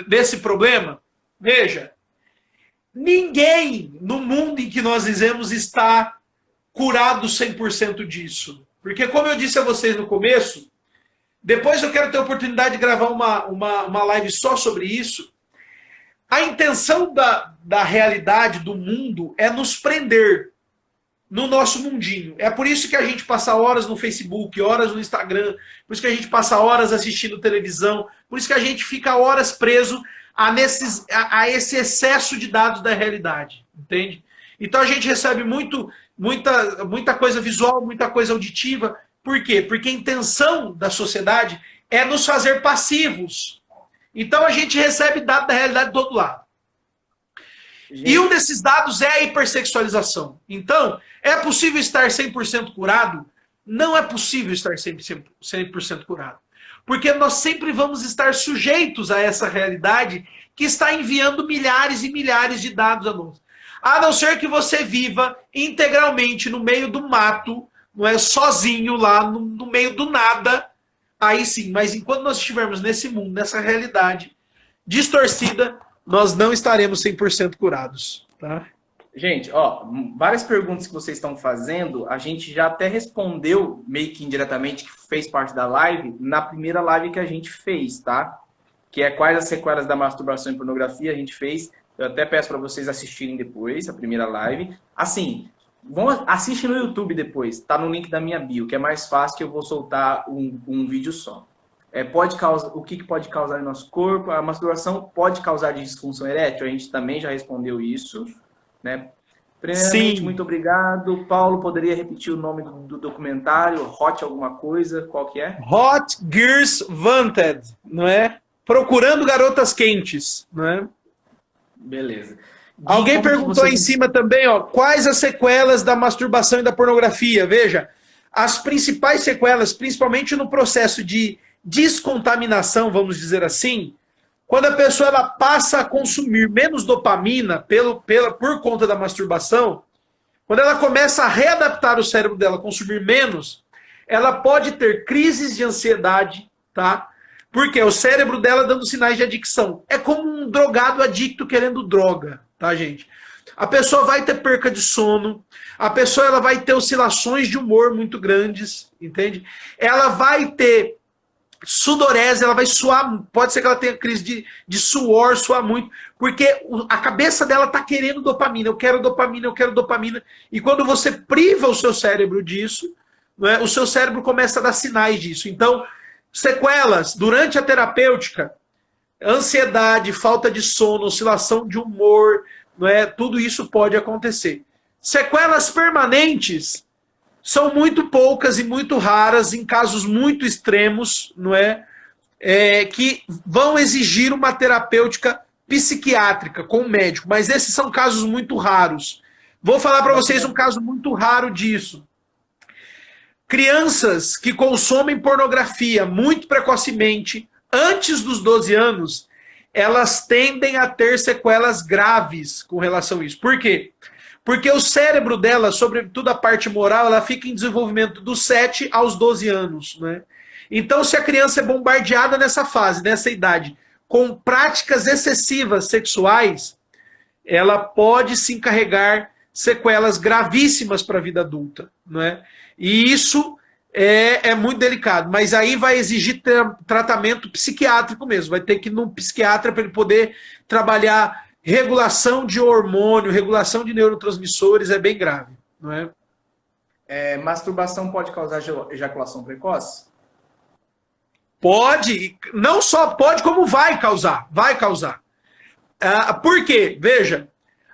desse problema? Veja, ninguém no mundo em que nós vivemos está curado 100% disso. Porque, como eu disse a vocês no começo, depois eu quero ter a oportunidade de gravar uma live só sobre isso. A intenção da realidade, do mundo, é nos prender no nosso mundinho. É por isso que a gente passa horas no Facebook, horas no Instagram, por isso que a gente passa horas assistindo televisão, por isso que a gente fica horas preso a esse excesso de dados da realidade, entende? Então a gente recebe muita coisa visual, muita coisa auditiva. Por quê? Porque a intenção da sociedade é nos fazer passivos. Então a gente recebe dados da realidade do outro lado. Gente. E um desses dados é a hipersexualização. Então, é possível estar 100% curado? Não é possível estar 100% curado. Porque nós sempre vamos estar sujeitos a essa realidade que está enviando milhares e milhares de dados a nós. A não ser que você viva integralmente no meio do mato, não é sozinho lá, no meio do nada, aí sim. Mas enquanto nós estivermos nesse mundo, nessa realidade distorcida, nós não estaremos 100% curados, tá? Gente, ó, várias perguntas que vocês estão fazendo, a gente já até respondeu, meio que indiretamente, que fez parte da live, na primeira live que a gente fez, tá? Que é quais as sequelas da masturbação e pornografia, a gente fez. Eu até peço para vocês assistirem depois, a primeira live. Assim, assiste no YouTube depois, tá no link da minha bio, que é mais fácil, que eu vou soltar um vídeo só. O que pode causar no nosso corpo? A masturbação pode causar disfunção erétil? A gente também já respondeu isso, né? Primeiramente, sim. Muito obrigado. Paulo, poderia repetir o nome do documentário? Hot alguma coisa? Qual que é? Hot Girls Wanted, não é? Procurando garotas quentes, não é? Beleza. Alguém perguntou aí em cima também, ó, quais as sequelas da masturbação e da pornografia? Veja, as principais sequelas, principalmente no processo de descontaminação, vamos dizer assim, quando a pessoa ela passa a consumir menos dopamina por conta da masturbação, quando ela começa a readaptar o cérebro dela, consumir menos, ela pode ter crises de ansiedade, tá? Porque o cérebro dela dando sinais de adicção. É como um drogado adicto querendo droga, tá, gente? A pessoa vai ter perca de sono, a pessoa ela vai ter oscilações de humor muito grandes, entende? Ela vai ter sudorese, ela vai suar, pode ser que ela tenha crise de suor, suar muito, porque a cabeça dela está querendo dopamina, eu quero dopamina, eu quero dopamina, e quando você priva o seu cérebro disso, não é, o seu cérebro começa a dar sinais disso. Então, sequelas durante a terapêutica, ansiedade, falta de sono, oscilação de humor, não é, tudo isso pode acontecer. Sequelas permanentes são muito poucas e muito raras, em casos muito extremos, não é? Que vão exigir uma terapêutica psiquiátrica com o médico, mas esses são casos muito raros. Vou falar para vocês um caso muito raro disso. Crianças que consomem pornografia muito precocemente, antes dos 12 anos, elas tendem a ter sequelas graves com relação a isso. Por quê? Porque o cérebro dela, sobretudo a parte moral, ela fica em desenvolvimento dos 7 aos 12 anos. Né? Então, se a criança é bombardeada nessa fase, nessa idade, com práticas excessivas sexuais, ela pode se encarregar sequelas gravíssimas para a vida adulta. Né? E isso é muito delicado. Mas aí vai exigir tratamento psiquiátrico mesmo. Vai ter que ir num psiquiatra para ele poder trabalhar regulação de hormônio, regulação de neurotransmissores, é bem grave, não é? Masturbação pode causar ejaculação precoce? Pode, não só pode, como vai causar, por quê? Veja,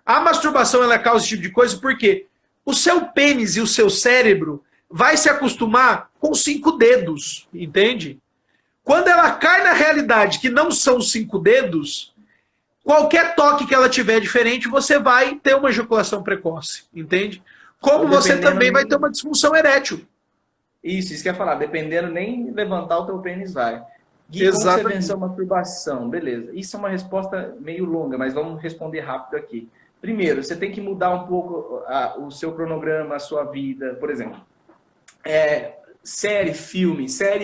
a masturbação ela causa esse tipo de coisa porque o seu pênis e o seu cérebro vai se acostumar com 5 dedos, entende? Quando ela cai na realidade que não são 5 dedos, qualquer toque que ela tiver diferente, você vai ter uma ejaculação precoce, entende? Como você também vai ter uma disfunção erétil. Isso que eu ia falar, dependendo, nem levantar o teu pênis vai. Gui, exatamente. Como você venceu a masturbação? Beleza. Isso é uma resposta meio longa, mas vamos responder rápido aqui. Primeiro, você tem que mudar um pouco o seu cronograma, a sua vida. Por exemplo,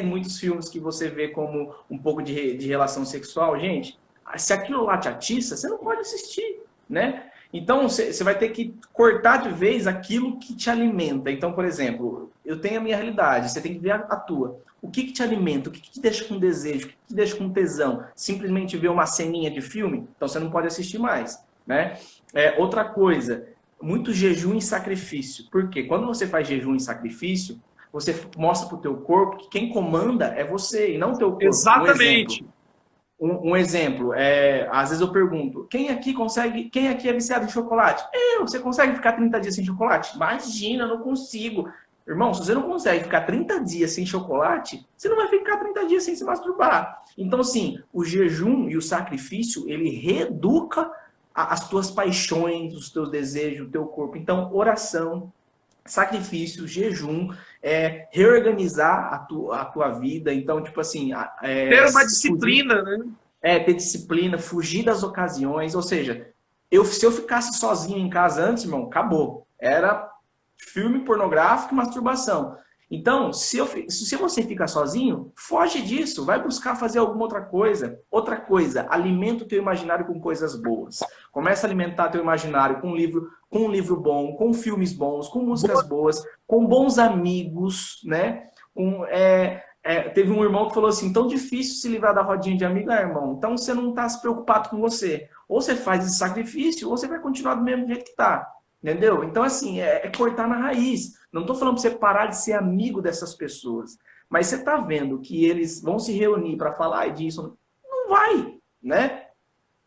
muitos filmes que você vê como um pouco de relação sexual, gente, se aquilo lá te atiça, você não pode assistir, né? Então, você vai ter que cortar de vez aquilo que te alimenta. Então, por exemplo, eu tenho a minha realidade, você tem que ver a tua. O que te alimenta? O que te deixa com desejo? O que te deixa com tesão? Simplesmente ver uma ceninha de filme? Então, você não pode assistir mais, né? Outra coisa, muito jejum e sacrifício. Por quê? Quando você faz jejum e sacrifício, você mostra para o teu corpo que quem comanda é você e não o teu corpo. Exatamente. Um exemplo, às vezes eu pergunto, quem aqui é viciado em chocolate? Você consegue ficar 30 dias sem chocolate? Imagina, eu não consigo. Irmão, se você não consegue ficar 30 dias sem chocolate, você não vai ficar 30 dias sem se masturbar. Então, assim, o jejum e o sacrifício, ele reeduca as tuas paixões, os teus desejos, o teu corpo. Então, oração, sacrifício, jejum, reorganizar a tua vida. Então, tipo assim... ter uma disciplina, né? Ter disciplina, fugir das ocasiões. Ou seja, se eu ficasse sozinho em casa antes, irmão, acabou. Era filme pornográfico e masturbação. Então, se você fica sozinho, foge disso, vai buscar fazer alguma outra coisa. Outra coisa, alimenta o teu imaginário com coisas boas. Começa a alimentar teu imaginário com um livro bom, com filmes bons, com músicas boas, com bons amigos, né? Teve um irmão que falou assim, tão difícil se livrar da rodinha de amigo, irmão. Então você não está se preocupado com você. Ou você faz esse sacrifício, ou você vai continuar do mesmo jeito que está. Entendeu? Então, assim, cortar na raiz. Não estou falando para você parar de ser amigo dessas pessoas. Mas você está vendo que eles vão se reunir para falar disso. Não vai, né?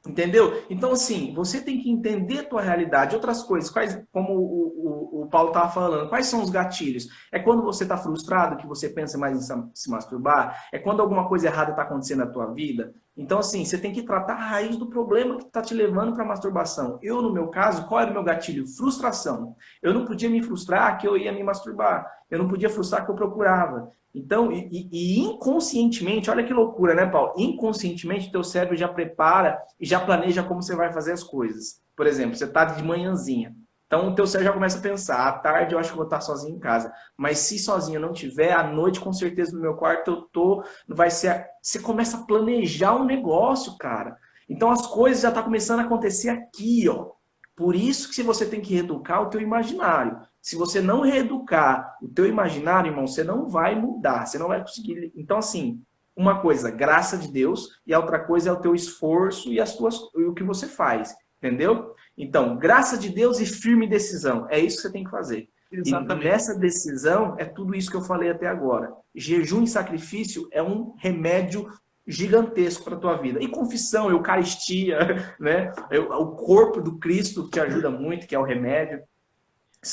Entendeu? Então, assim, você tem que entender a tua realidade. Outras coisas, como o Paulo estava falando, quais são os gatilhos? É quando você está frustrado, que você pensa mais em se masturbar? É quando alguma coisa errada está acontecendo na tua vida? Então, assim, você tem que tratar a raiz do problema que está te levando para a masturbação. Eu, no meu caso, qual era o meu gatilho? Frustração. Eu não podia me frustrar que eu ia me masturbar. Eu não podia frustrar que eu procurava. Então, e inconscientemente, olha que loucura, né, Paulo? Inconscientemente, teu cérebro já prepara e já planeja como você vai fazer as coisas. Por exemplo, você está de manhãzinha. Então, o teu cérebro já começa a pensar, à tarde eu acho que vou estar sozinho em casa. Mas se sozinho eu não tiver, à noite, com certeza, no meu quarto eu tô, vai ser... Você começa a planejar um negócio, cara. Então, as coisas já estão começando a acontecer aqui, ó. Por isso que você tem que reeducar o teu imaginário. Se você não reeducar o teu imaginário, irmão, você não vai mudar, você não vai conseguir. Então, assim, uma coisa, graça de Deus, e a outra coisa é o teu esforço e o que você faz, entendeu? Então, graça de Deus e firme decisão, é isso que você tem que fazer. Exatamente. E nessa decisão, é tudo isso que eu falei até agora. Jejum e sacrifício é um remédio gigantesco para a tua vida. E confissão, eucaristia, né? O corpo do Cristo que te ajuda muito, que é o remédio.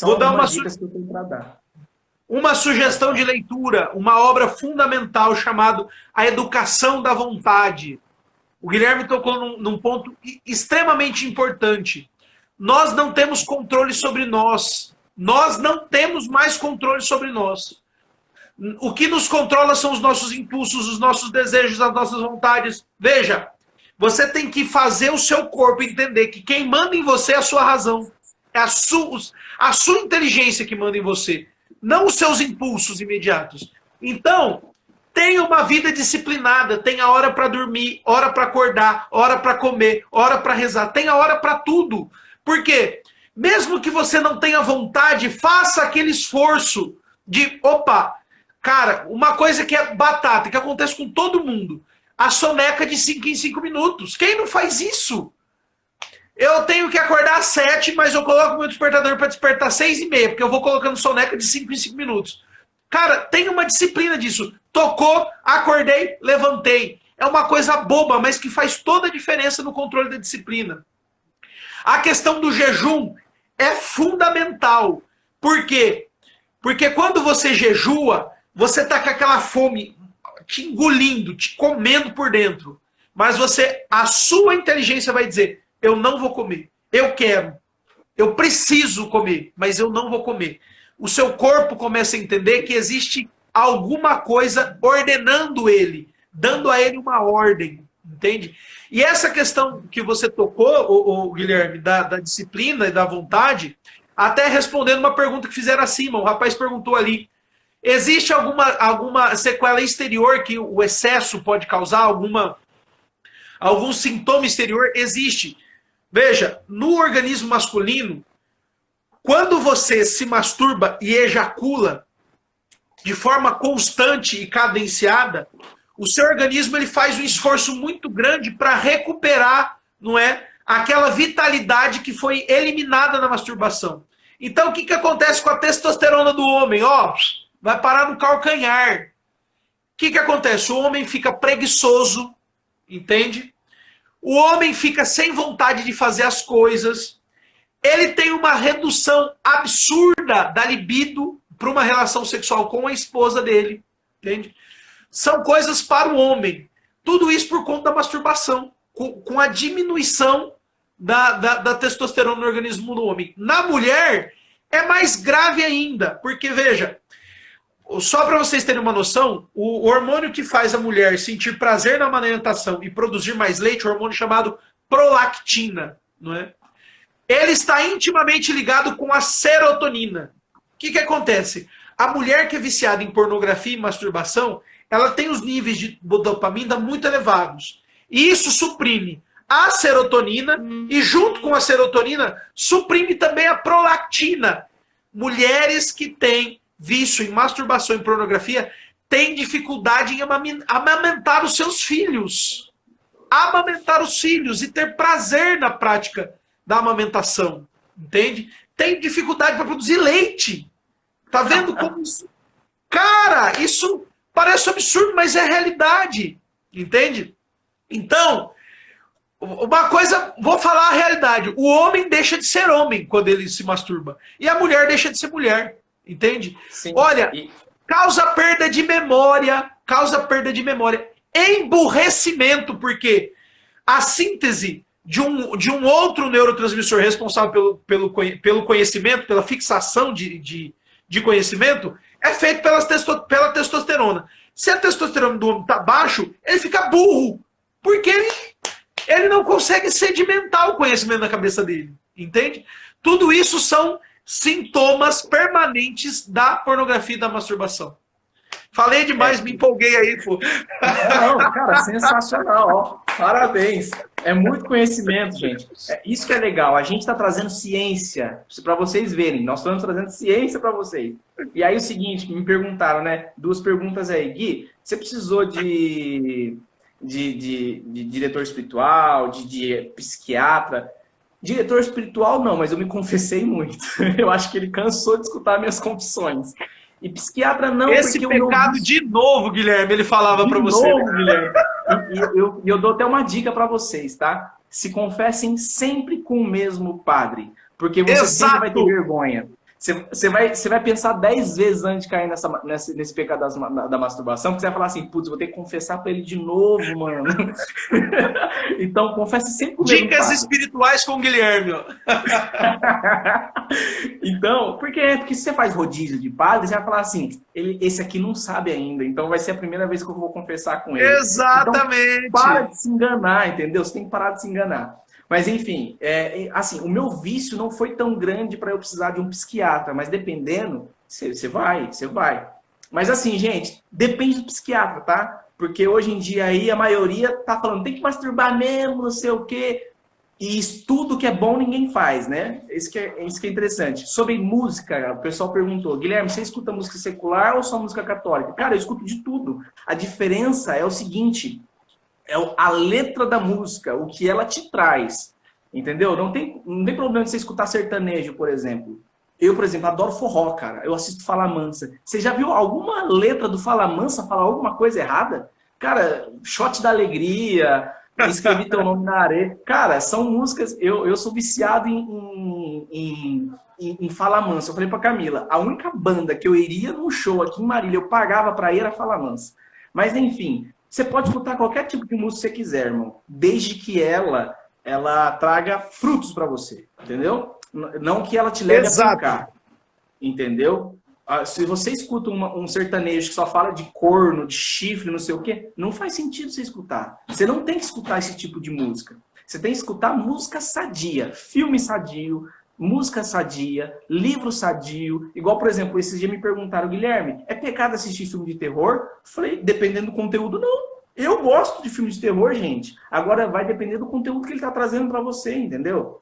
Vou dar uma dicas que eu tenho para dar. Uma sugestão de leitura, uma obra fundamental chamada A Educação da Vontade. O Guilherme tocou num ponto extremamente importante. Nós não temos controle sobre nós. Nós não temos mais controle sobre nós. O que nos controla são os nossos impulsos, os nossos desejos, as nossas vontades. Veja, você tem que fazer o seu corpo entender que quem manda em você é a sua razão. É a sua inteligência que manda em você, não os seus impulsos imediatos. Então, tenha uma vida disciplinada, tenha hora para dormir, hora para acordar, hora para comer, hora para rezar, tenha hora para tudo. Por quê? Mesmo que você não tenha vontade, faça aquele esforço de, cara, uma coisa que é batata, que acontece com todo mundo, a soneca de 5 em 5 minutos. Quem não faz isso? Eu tenho que acordar às 7, mas eu coloco meu despertador para despertar às 6h30, porque eu vou colocando soneca de 5 em 5 minutos. Cara, tem uma disciplina disso. Tocou, acordei, levantei. É uma coisa boba, mas que faz toda a diferença no controle da disciplina. A questão do jejum é fundamental. Por quê? Porque quando você jejua, você tá com aquela fome te engolindo, te comendo por dentro. Mas a sua inteligência vai dizer, eu não vou comer, eu quero, eu preciso comer, mas eu não vou comer. O seu corpo começa a entender que existe alguma coisa ordenando ele, dando a ele uma ordem, entende? E essa questão que você tocou, Guilherme, da disciplina e da vontade, até respondendo uma pergunta que fizeram acima, o rapaz perguntou ali, existe alguma sequela exterior que o excesso pode causar, algum sintoma exterior? Existe. Veja, no organismo masculino, quando você se masturba e ejacula de forma constante e cadenciada, o seu organismo ele faz um esforço muito grande para recuperar, não é, aquela vitalidade que foi eliminada na masturbação. Então, o que, que acontece com a testosterona do homem? Ó, vai parar no calcanhar. O que, que acontece? O homem fica preguiçoso, entende? O homem fica sem vontade de fazer as coisas. Ele tem uma redução absurda da libido para uma relação sexual com a esposa dele, entende? São coisas para o homem. Tudo isso por conta da masturbação, com a diminuição da testosterona no organismo do homem. Na mulher, é mais grave ainda, porque, veja, só para vocês terem uma noção, o hormônio que faz a mulher sentir prazer na amamentação e produzir mais leite, é um hormônio chamado prolactina, não é? Ele está intimamente ligado com a serotonina. O que, que acontece? A mulher que é viciada em pornografia e masturbação, ela tem os níveis de dopamina muito elevados. E isso suprime a serotonina e, junto com a serotonina, suprime também a prolactina. Mulheres que têm vício em masturbação e pornografia têm dificuldade em amamentar os seus filhos. Amamentar os filhos e ter prazer na prática da amamentação. Entende? Tem dificuldade para produzir leite. Tá vendo como isso... Cara, isso parece absurdo, mas é realidade. Entende? Então, uma coisa, vou falar a realidade. O homem deixa de ser homem quando ele se masturba. E a mulher deixa de ser mulher. Entende? Sim. Olha, causa perda de memória, emburrecimento, porque a síntese de um outro neurotransmissor responsável pelo conhecimento, pela fixação de conhecimento, é feito pela testosterona. Se a testosterona do homem está baixo, ele fica burro, porque ele não consegue sedimentar o conhecimento na cabeça dele. Entende? Tudo isso são sintomas permanentes da pornografia e da masturbação. Falei demais, me empolguei aí, pô. Não, cara, sensacional, ó. Parabéns. É muito conhecimento, gente. Isso que é legal. A gente está trazendo ciência para vocês verem. Nós estamos trazendo ciência para vocês. E aí o seguinte, me perguntaram, né? 2 perguntas aí. Gui, você precisou de diretor espiritual, de psiquiatra? Diretor espiritual não, mas eu me confessei muito. Eu acho que ele cansou de escutar minhas confissões. E psiquiatra não, esse porque pecado de novo, Guilherme, ele falava para você. De novo, Guilherme. E eu dou até uma dica para vocês, tá? Se confessem sempre com o mesmo padre, porque você sempre vai ter vergonha. Você vai pensar 10 vezes antes de cair nesse pecado da masturbação, porque você vai falar assim, putz, vou ter que confessar para ele de novo, mano. Então, confesse sempre com o mesmo padre. Dicas espirituais com o Guilherme. Então, porque se você faz rodízio de padre, você vai falar assim, esse aqui não sabe ainda, então vai ser a primeira vez que eu vou confessar com ele. Exatamente. Então, para de se enganar, entendeu? Você tem que parar de se enganar. Mas, enfim, assim, o meu vício não foi tão grande para eu precisar de um psiquiatra, mas dependendo, você vai. Mas, assim, gente, depende do psiquiatra, tá? Porque hoje em dia aí a maioria tá falando, tem que masturbar mesmo, não sei o quê. E estudo que é bom ninguém faz, né? Isso que é interessante. Sobre música, o pessoal perguntou, Guilherme, você escuta música secular ou só música católica? Cara, eu escuto de tudo. A diferença é o seguinte... É a letra da música, o que ela te traz, entendeu? Não tem problema de você escutar sertanejo, por exemplo. Eu, por exemplo, adoro forró, cara. Eu assisto Fala Mansa. Você já viu alguma letra do Fala Mansa falar alguma coisa errada? Cara, Shot da Alegria, Escrevi Teu Nome na Areia. Cara, são músicas... Eu sou viciado em Fala Mansa. Eu falei pra Camila, a única banda que eu iria num show aqui em Marília, eu pagava pra ir, era Fala Mansa. Mas, enfim... Você pode escutar qualquer tipo de música que você quiser, irmão. Desde que ela traga frutos para você. Entendeu? Não que ela te leve a pecar. Entendeu? Se você escuta um sertanejo que só fala de corno, de chifre, não sei o quê, não faz sentido você escutar. Você não tem que escutar esse tipo de música. Você tem que escutar música sadia, filme sadio, música sadia, livro sadio. Igual, por exemplo, esses dias me perguntaram, Guilherme, é pecado assistir filme de terror? Falei, dependendo do conteúdo, não. Eu gosto de filme de terror, gente. Agora vai depender do conteúdo que ele está trazendo para você, entendeu?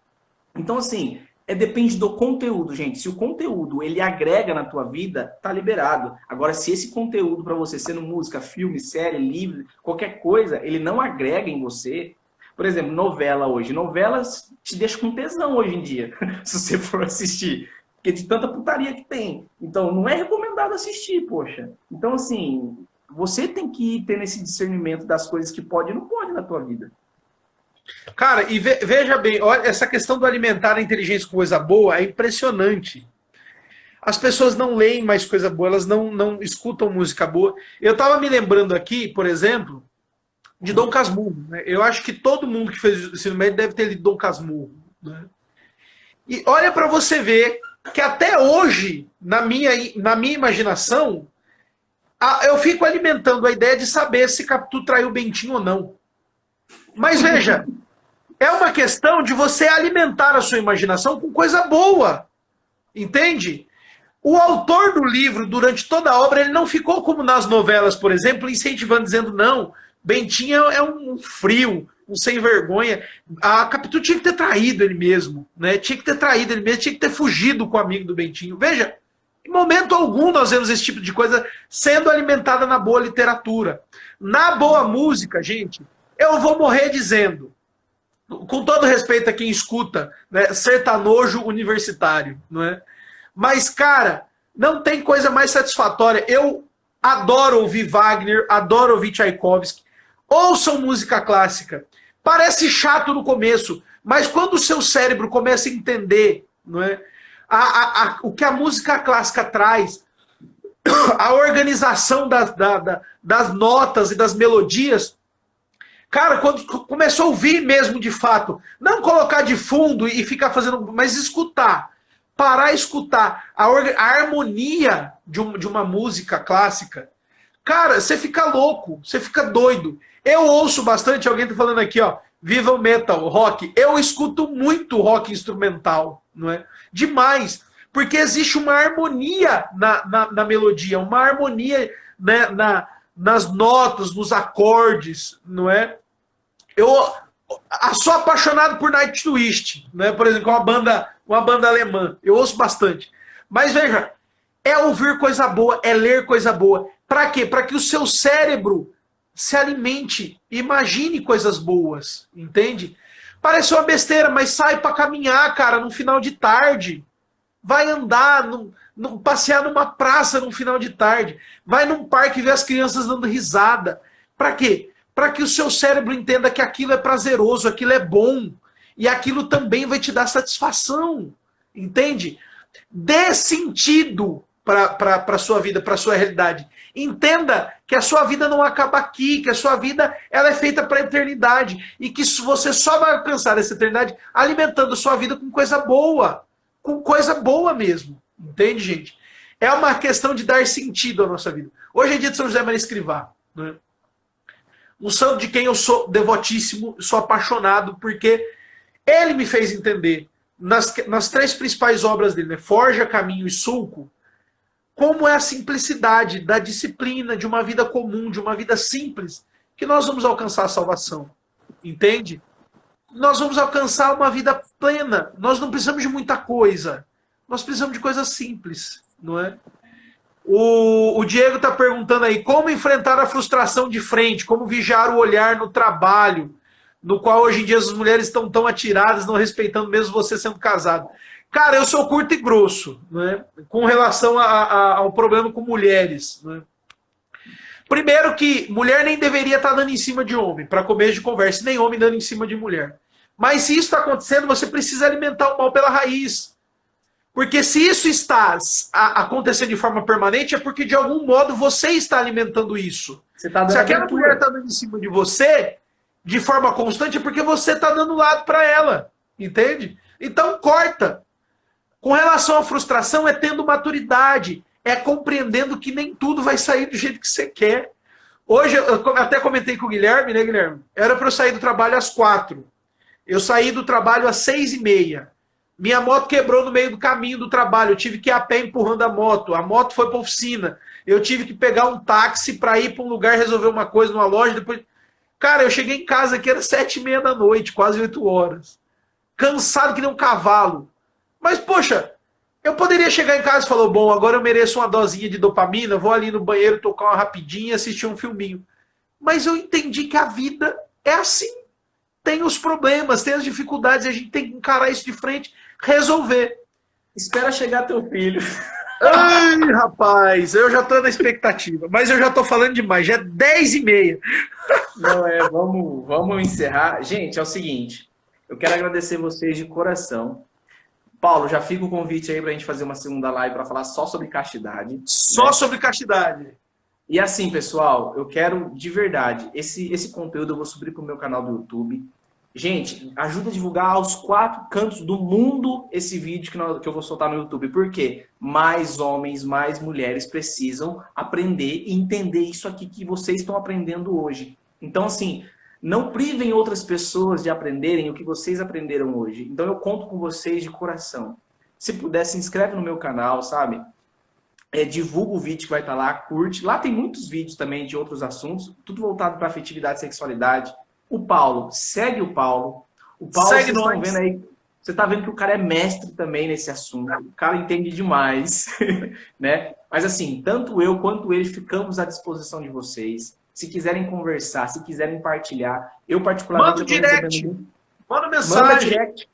Então, assim, depende do conteúdo, gente. Se o conteúdo ele agrega na tua vida, tá liberado. Agora, se esse conteúdo para você, sendo música, filme, série, livro, qualquer coisa, ele não agrega em você. Por exemplo, novela hoje. Novelas te deixam com tesão hoje em dia, se você for assistir. Porque de tanta putaria que tem. Então, não é recomendado assistir, poxa. Então, assim, você tem que ter esse discernimento das coisas que pode e não pode na tua vida. Cara, e veja bem, olha, essa questão do alimentar a inteligência com coisa boa é impressionante. As pessoas não leem mais coisa boa, elas não escutam música boa. Eu estava me lembrando aqui, por exemplo, de Dom Casmurro. Né? Eu acho que todo mundo que fez o ensino médio deve ter lido Dom Casmurro. Né? E olha para você ver que até hoje, na minha imaginação, eu fico alimentando a ideia de saber se Capitu traiu o Bentinho ou não. Mas veja, é uma questão de você alimentar a sua imaginação com coisa boa. Entende? O autor do livro, durante toda a obra, ele não ficou como nas novelas, por exemplo, incentivando, dizendo, não, Bentinho é um frio, um sem vergonha. A Capitu tinha que ter traído ele mesmo, né? Tinha que ter traído ele mesmo, tinha que ter fugido com o amigo do Bentinho. Veja, em momento algum nós vemos esse tipo de coisa sendo alimentada na boa literatura. Na boa música, gente, eu vou morrer dizendo, com todo respeito a quem escuta, né, sertanojo universitário, não é? Mas, cara, não tem coisa mais satisfatória. Eu adoro ouvir Wagner, adoro ouvir Tchaikovsky. Ouçam música clássica. Parece chato no começo, mas quando o seu cérebro começa a entender, não é, o que a música clássica traz, a organização das notas e das melodias, cara, quando começou a ouvir mesmo de fato, não colocar de fundo e ficar fazendo, mas escutar, parar e escutar a harmonia de uma música clássica, cara, você fica louco, você fica doido. Eu ouço bastante, alguém tá falando aqui, ó, viva o metal, rock. Eu escuto muito rock instrumental, não é? Demais, porque existe uma harmonia na melodia, uma harmonia, né, nas notas, nos acordes, não é? Eu sou apaixonado por Nightwish, né? Por exemplo, uma banda alemã. Eu ouço bastante. Mas veja, é ouvir coisa boa, é ler coisa boa. Para quê? Para que o seu cérebro se alimente, imagine coisas boas, entende? Parece uma besteira, mas sai para caminhar, cara, no final de tarde. Vai andar, passear numa praça no final de tarde. Vai num parque ver as crianças dando risada. Para quê? Para que o seu cérebro entenda que aquilo é prazeroso, aquilo é bom. E aquilo também vai te dar satisfação. Entende? Dê sentido para a sua vida, para a sua realidade. Entenda que a sua vida não acaba aqui, que a sua vida ela é feita para a eternidade. E que você só vai alcançar essa eternidade alimentando a sua vida com coisa boa. Com coisa boa mesmo. Entende, gente? É uma questão de dar sentido à nossa vida. Hoje é dia de São José Maria Escrivá. Né? Um santo de quem eu sou devotíssimo, sou apaixonado, porque ele me fez entender, nas três principais obras dele, né? Forja, Caminho e Sulco, como é a simplicidade da disciplina, de uma vida comum, de uma vida simples, que nós vamos alcançar a salvação. Entende? Nós vamos alcançar uma vida plena. Nós não precisamos de muita coisa. Nós precisamos de coisas simples, não é? O Diego está perguntando aí, como enfrentar a frustração de frente, como vigiar o olhar no trabalho, no qual hoje em dia as mulheres estão tão atiradas, não respeitando mesmo você sendo casado. Cara, eu sou curto e grosso, né, com relação ao problema com mulheres. Né? Primeiro que mulher nem deveria estar dando em cima de homem, para começo de conversa, nem homem dando em cima de mulher. Mas se isso está acontecendo, você precisa alimentar o mal pela raiz. Porque se isso está acontecendo de forma permanente, é porque de algum modo você está alimentando isso. Se aquela mulher está dando em cima de você, de forma constante, é porque você está dando lado para ela. Entende? Então corta. Com relação à frustração, é tendo maturidade. É compreendendo que nem tudo vai sair do jeito que você quer. Hoje, eu até comentei com o Guilherme, né, Guilherme? Era para eu sair do trabalho às 4. Eu saí do trabalho às 6h30. Minha moto quebrou no meio do caminho do trabalho. Eu tive que ir a pé empurrando a moto. A moto foi para a oficina. eu tive que pegar um táxi para ir para um lugar resolver uma coisa numa loja, depois... Cara, eu cheguei em casa aqui, era 7h30 da noite, quase 8 horas. Cansado que nem um cavalo. Mas, poxa, eu poderia chegar em casa e falar, bom, agora eu mereço uma dosinha de dopamina, vou ali no banheiro tocar uma rapidinha e assistir um filminho. Mas eu entendi que a vida é assim. Tem os problemas, tem as dificuldades, e a gente tem que encarar isso de frente, resolver. Espera chegar teu filho. Ai, rapaz, eu já tô na expectativa, mas eu já tô falando demais, já é 10h30. Não vamos encerrar. Gente, é o seguinte, eu quero agradecer vocês de coração. Paulo, já fica o convite aí pra gente fazer uma segunda live para falar só sobre castidade. Só né? sobre castidade. E assim, pessoal, eu quero de verdade, esse conteúdo eu vou subir pro meu canal do YouTube. Gente, ajuda a divulgar aos 4 cantos do mundo esse vídeo que eu vou soltar no YouTube. Por quê? Mais homens, mais mulheres precisam aprender e entender isso aqui que vocês estão aprendendo hoje. Então, assim, não privem outras pessoas de aprenderem o que vocês aprenderam hoje. Então, eu conto com vocês de coração. Se puder, se inscreve no meu canal, sabe? Divulga o vídeo que vai estar lá, curte. Lá tem muitos vídeos também de outros assuntos, tudo voltado para afetividade e sexualidade. O Paulo, segue o Paulo. O Paulo, segue vocês estão vendo aí, você está vendo que o cara é mestre também nesse assunto. O cara entende demais, né? Mas assim, tanto eu quanto ele ficamos à disposição de vocês. Se quiserem conversar, se quiserem partilhar, eu particularmente... Manda direct, manda mensagem. Manda direct.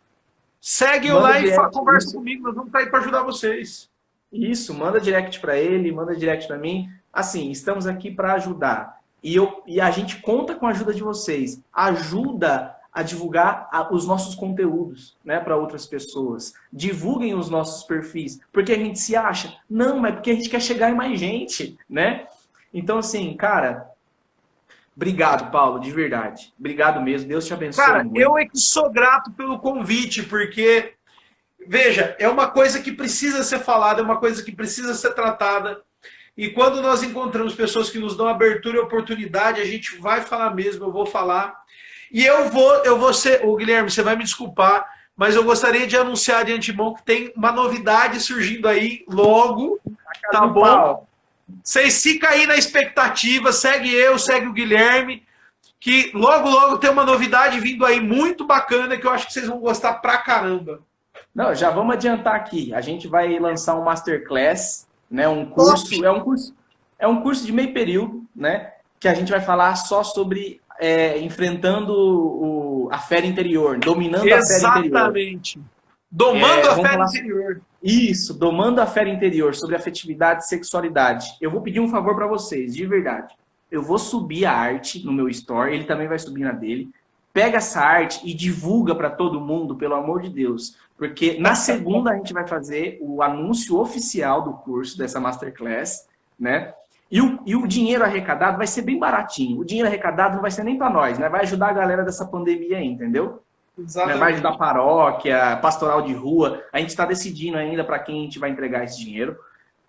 Segue eu lá e conversa comigo, nós vamos estar aí para ajudar vocês. Isso, manda direct para ele, manda direct para mim. Assim, estamos aqui para ajudar. E a gente conta com a ajuda de vocês. Ajuda a divulgar os nossos conteúdos, né, para outras pessoas. Divulguem os nossos perfis. Porque a gente se acha? Não, mas porque a gente quer chegar em mais gente, né? Então, assim, cara, obrigado, Paulo, de verdade. Obrigado mesmo. Deus te abençoe. Cara, muito. eu é que sou grato pelo convite, porque, veja, é uma coisa que precisa ser falada, é uma coisa que precisa ser tratada. E quando nós encontramos pessoas que nos dão abertura e oportunidade, a gente vai falar mesmo, eu vou falar. E eu vou ser, Guilherme, você vai me desculpar, mas eu gostaria de anunciar de antemão que tem uma novidade surgindo aí logo, tá bom? Vocês ficam aí na expectativa, segue eu, segue o Guilherme, que logo tem uma novidade vindo aí muito bacana que eu acho que vocês vão gostar pra caramba. Não, já vamos adiantar aqui. A gente vai lançar um Masterclass, né, um curso, é um curso de meio período, né, que a gente vai falar só sobre enfrentando a fera interior, dominando a fera interior. Exatamente. Domando a fera interior. Isso, domando a fera interior, sobre afetividade e sexualidade. Eu vou pedir um favor para vocês, de verdade. Eu vou subir a arte no meu store, ele também vai subir na dele. Pega essa arte e divulga para todo mundo, pelo amor de Deus. Porque na segunda a gente vai fazer o anúncio oficial do curso, dessa Masterclass, né? E o dinheiro arrecadado vai ser bem baratinho. O dinheiro arrecadado não vai ser nem para nós, né? Vai ajudar a galera dessa pandemia aí, entendeu? Exatamente. Vai ajudar a paróquia, pastoral de rua. A gente está decidindo ainda para quem a gente vai entregar esse dinheiro.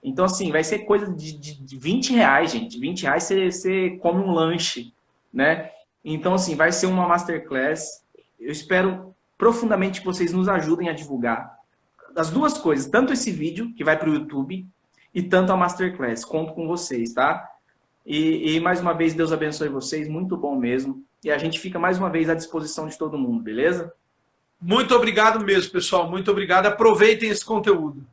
Então, assim, vai ser coisa de 20 reais, gente. 20 reais você come um lanche, né? Então, assim, vai ser uma Masterclass. Eu espero profundamente que vocês nos ajudem a divulgar as duas coisas, tanto esse vídeo, que vai para o YouTube, e tanto a Masterclass. Conto com vocês, tá? E mais uma vez, Deus abençoe vocês, muito bom mesmo. E a gente fica mais uma vez à disposição de todo mundo, beleza? Muito obrigado mesmo, pessoal. Muito obrigado. Aproveitem esse conteúdo.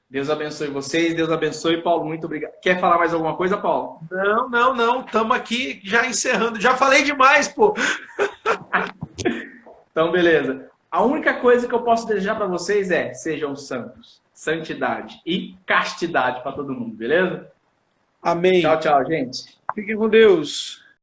Deus abençoe vocês, Deus abençoe, Paulo, muito obrigado. Quer falar mais alguma coisa, Paulo? Não. Estamos aqui já encerrando. Já falei demais, pô. Então, beleza. A única coisa que eu posso desejar para vocês é: sejam santos, santidade e castidade para todo mundo, beleza? Amém. Tchau, gente. Fiquem com Deus.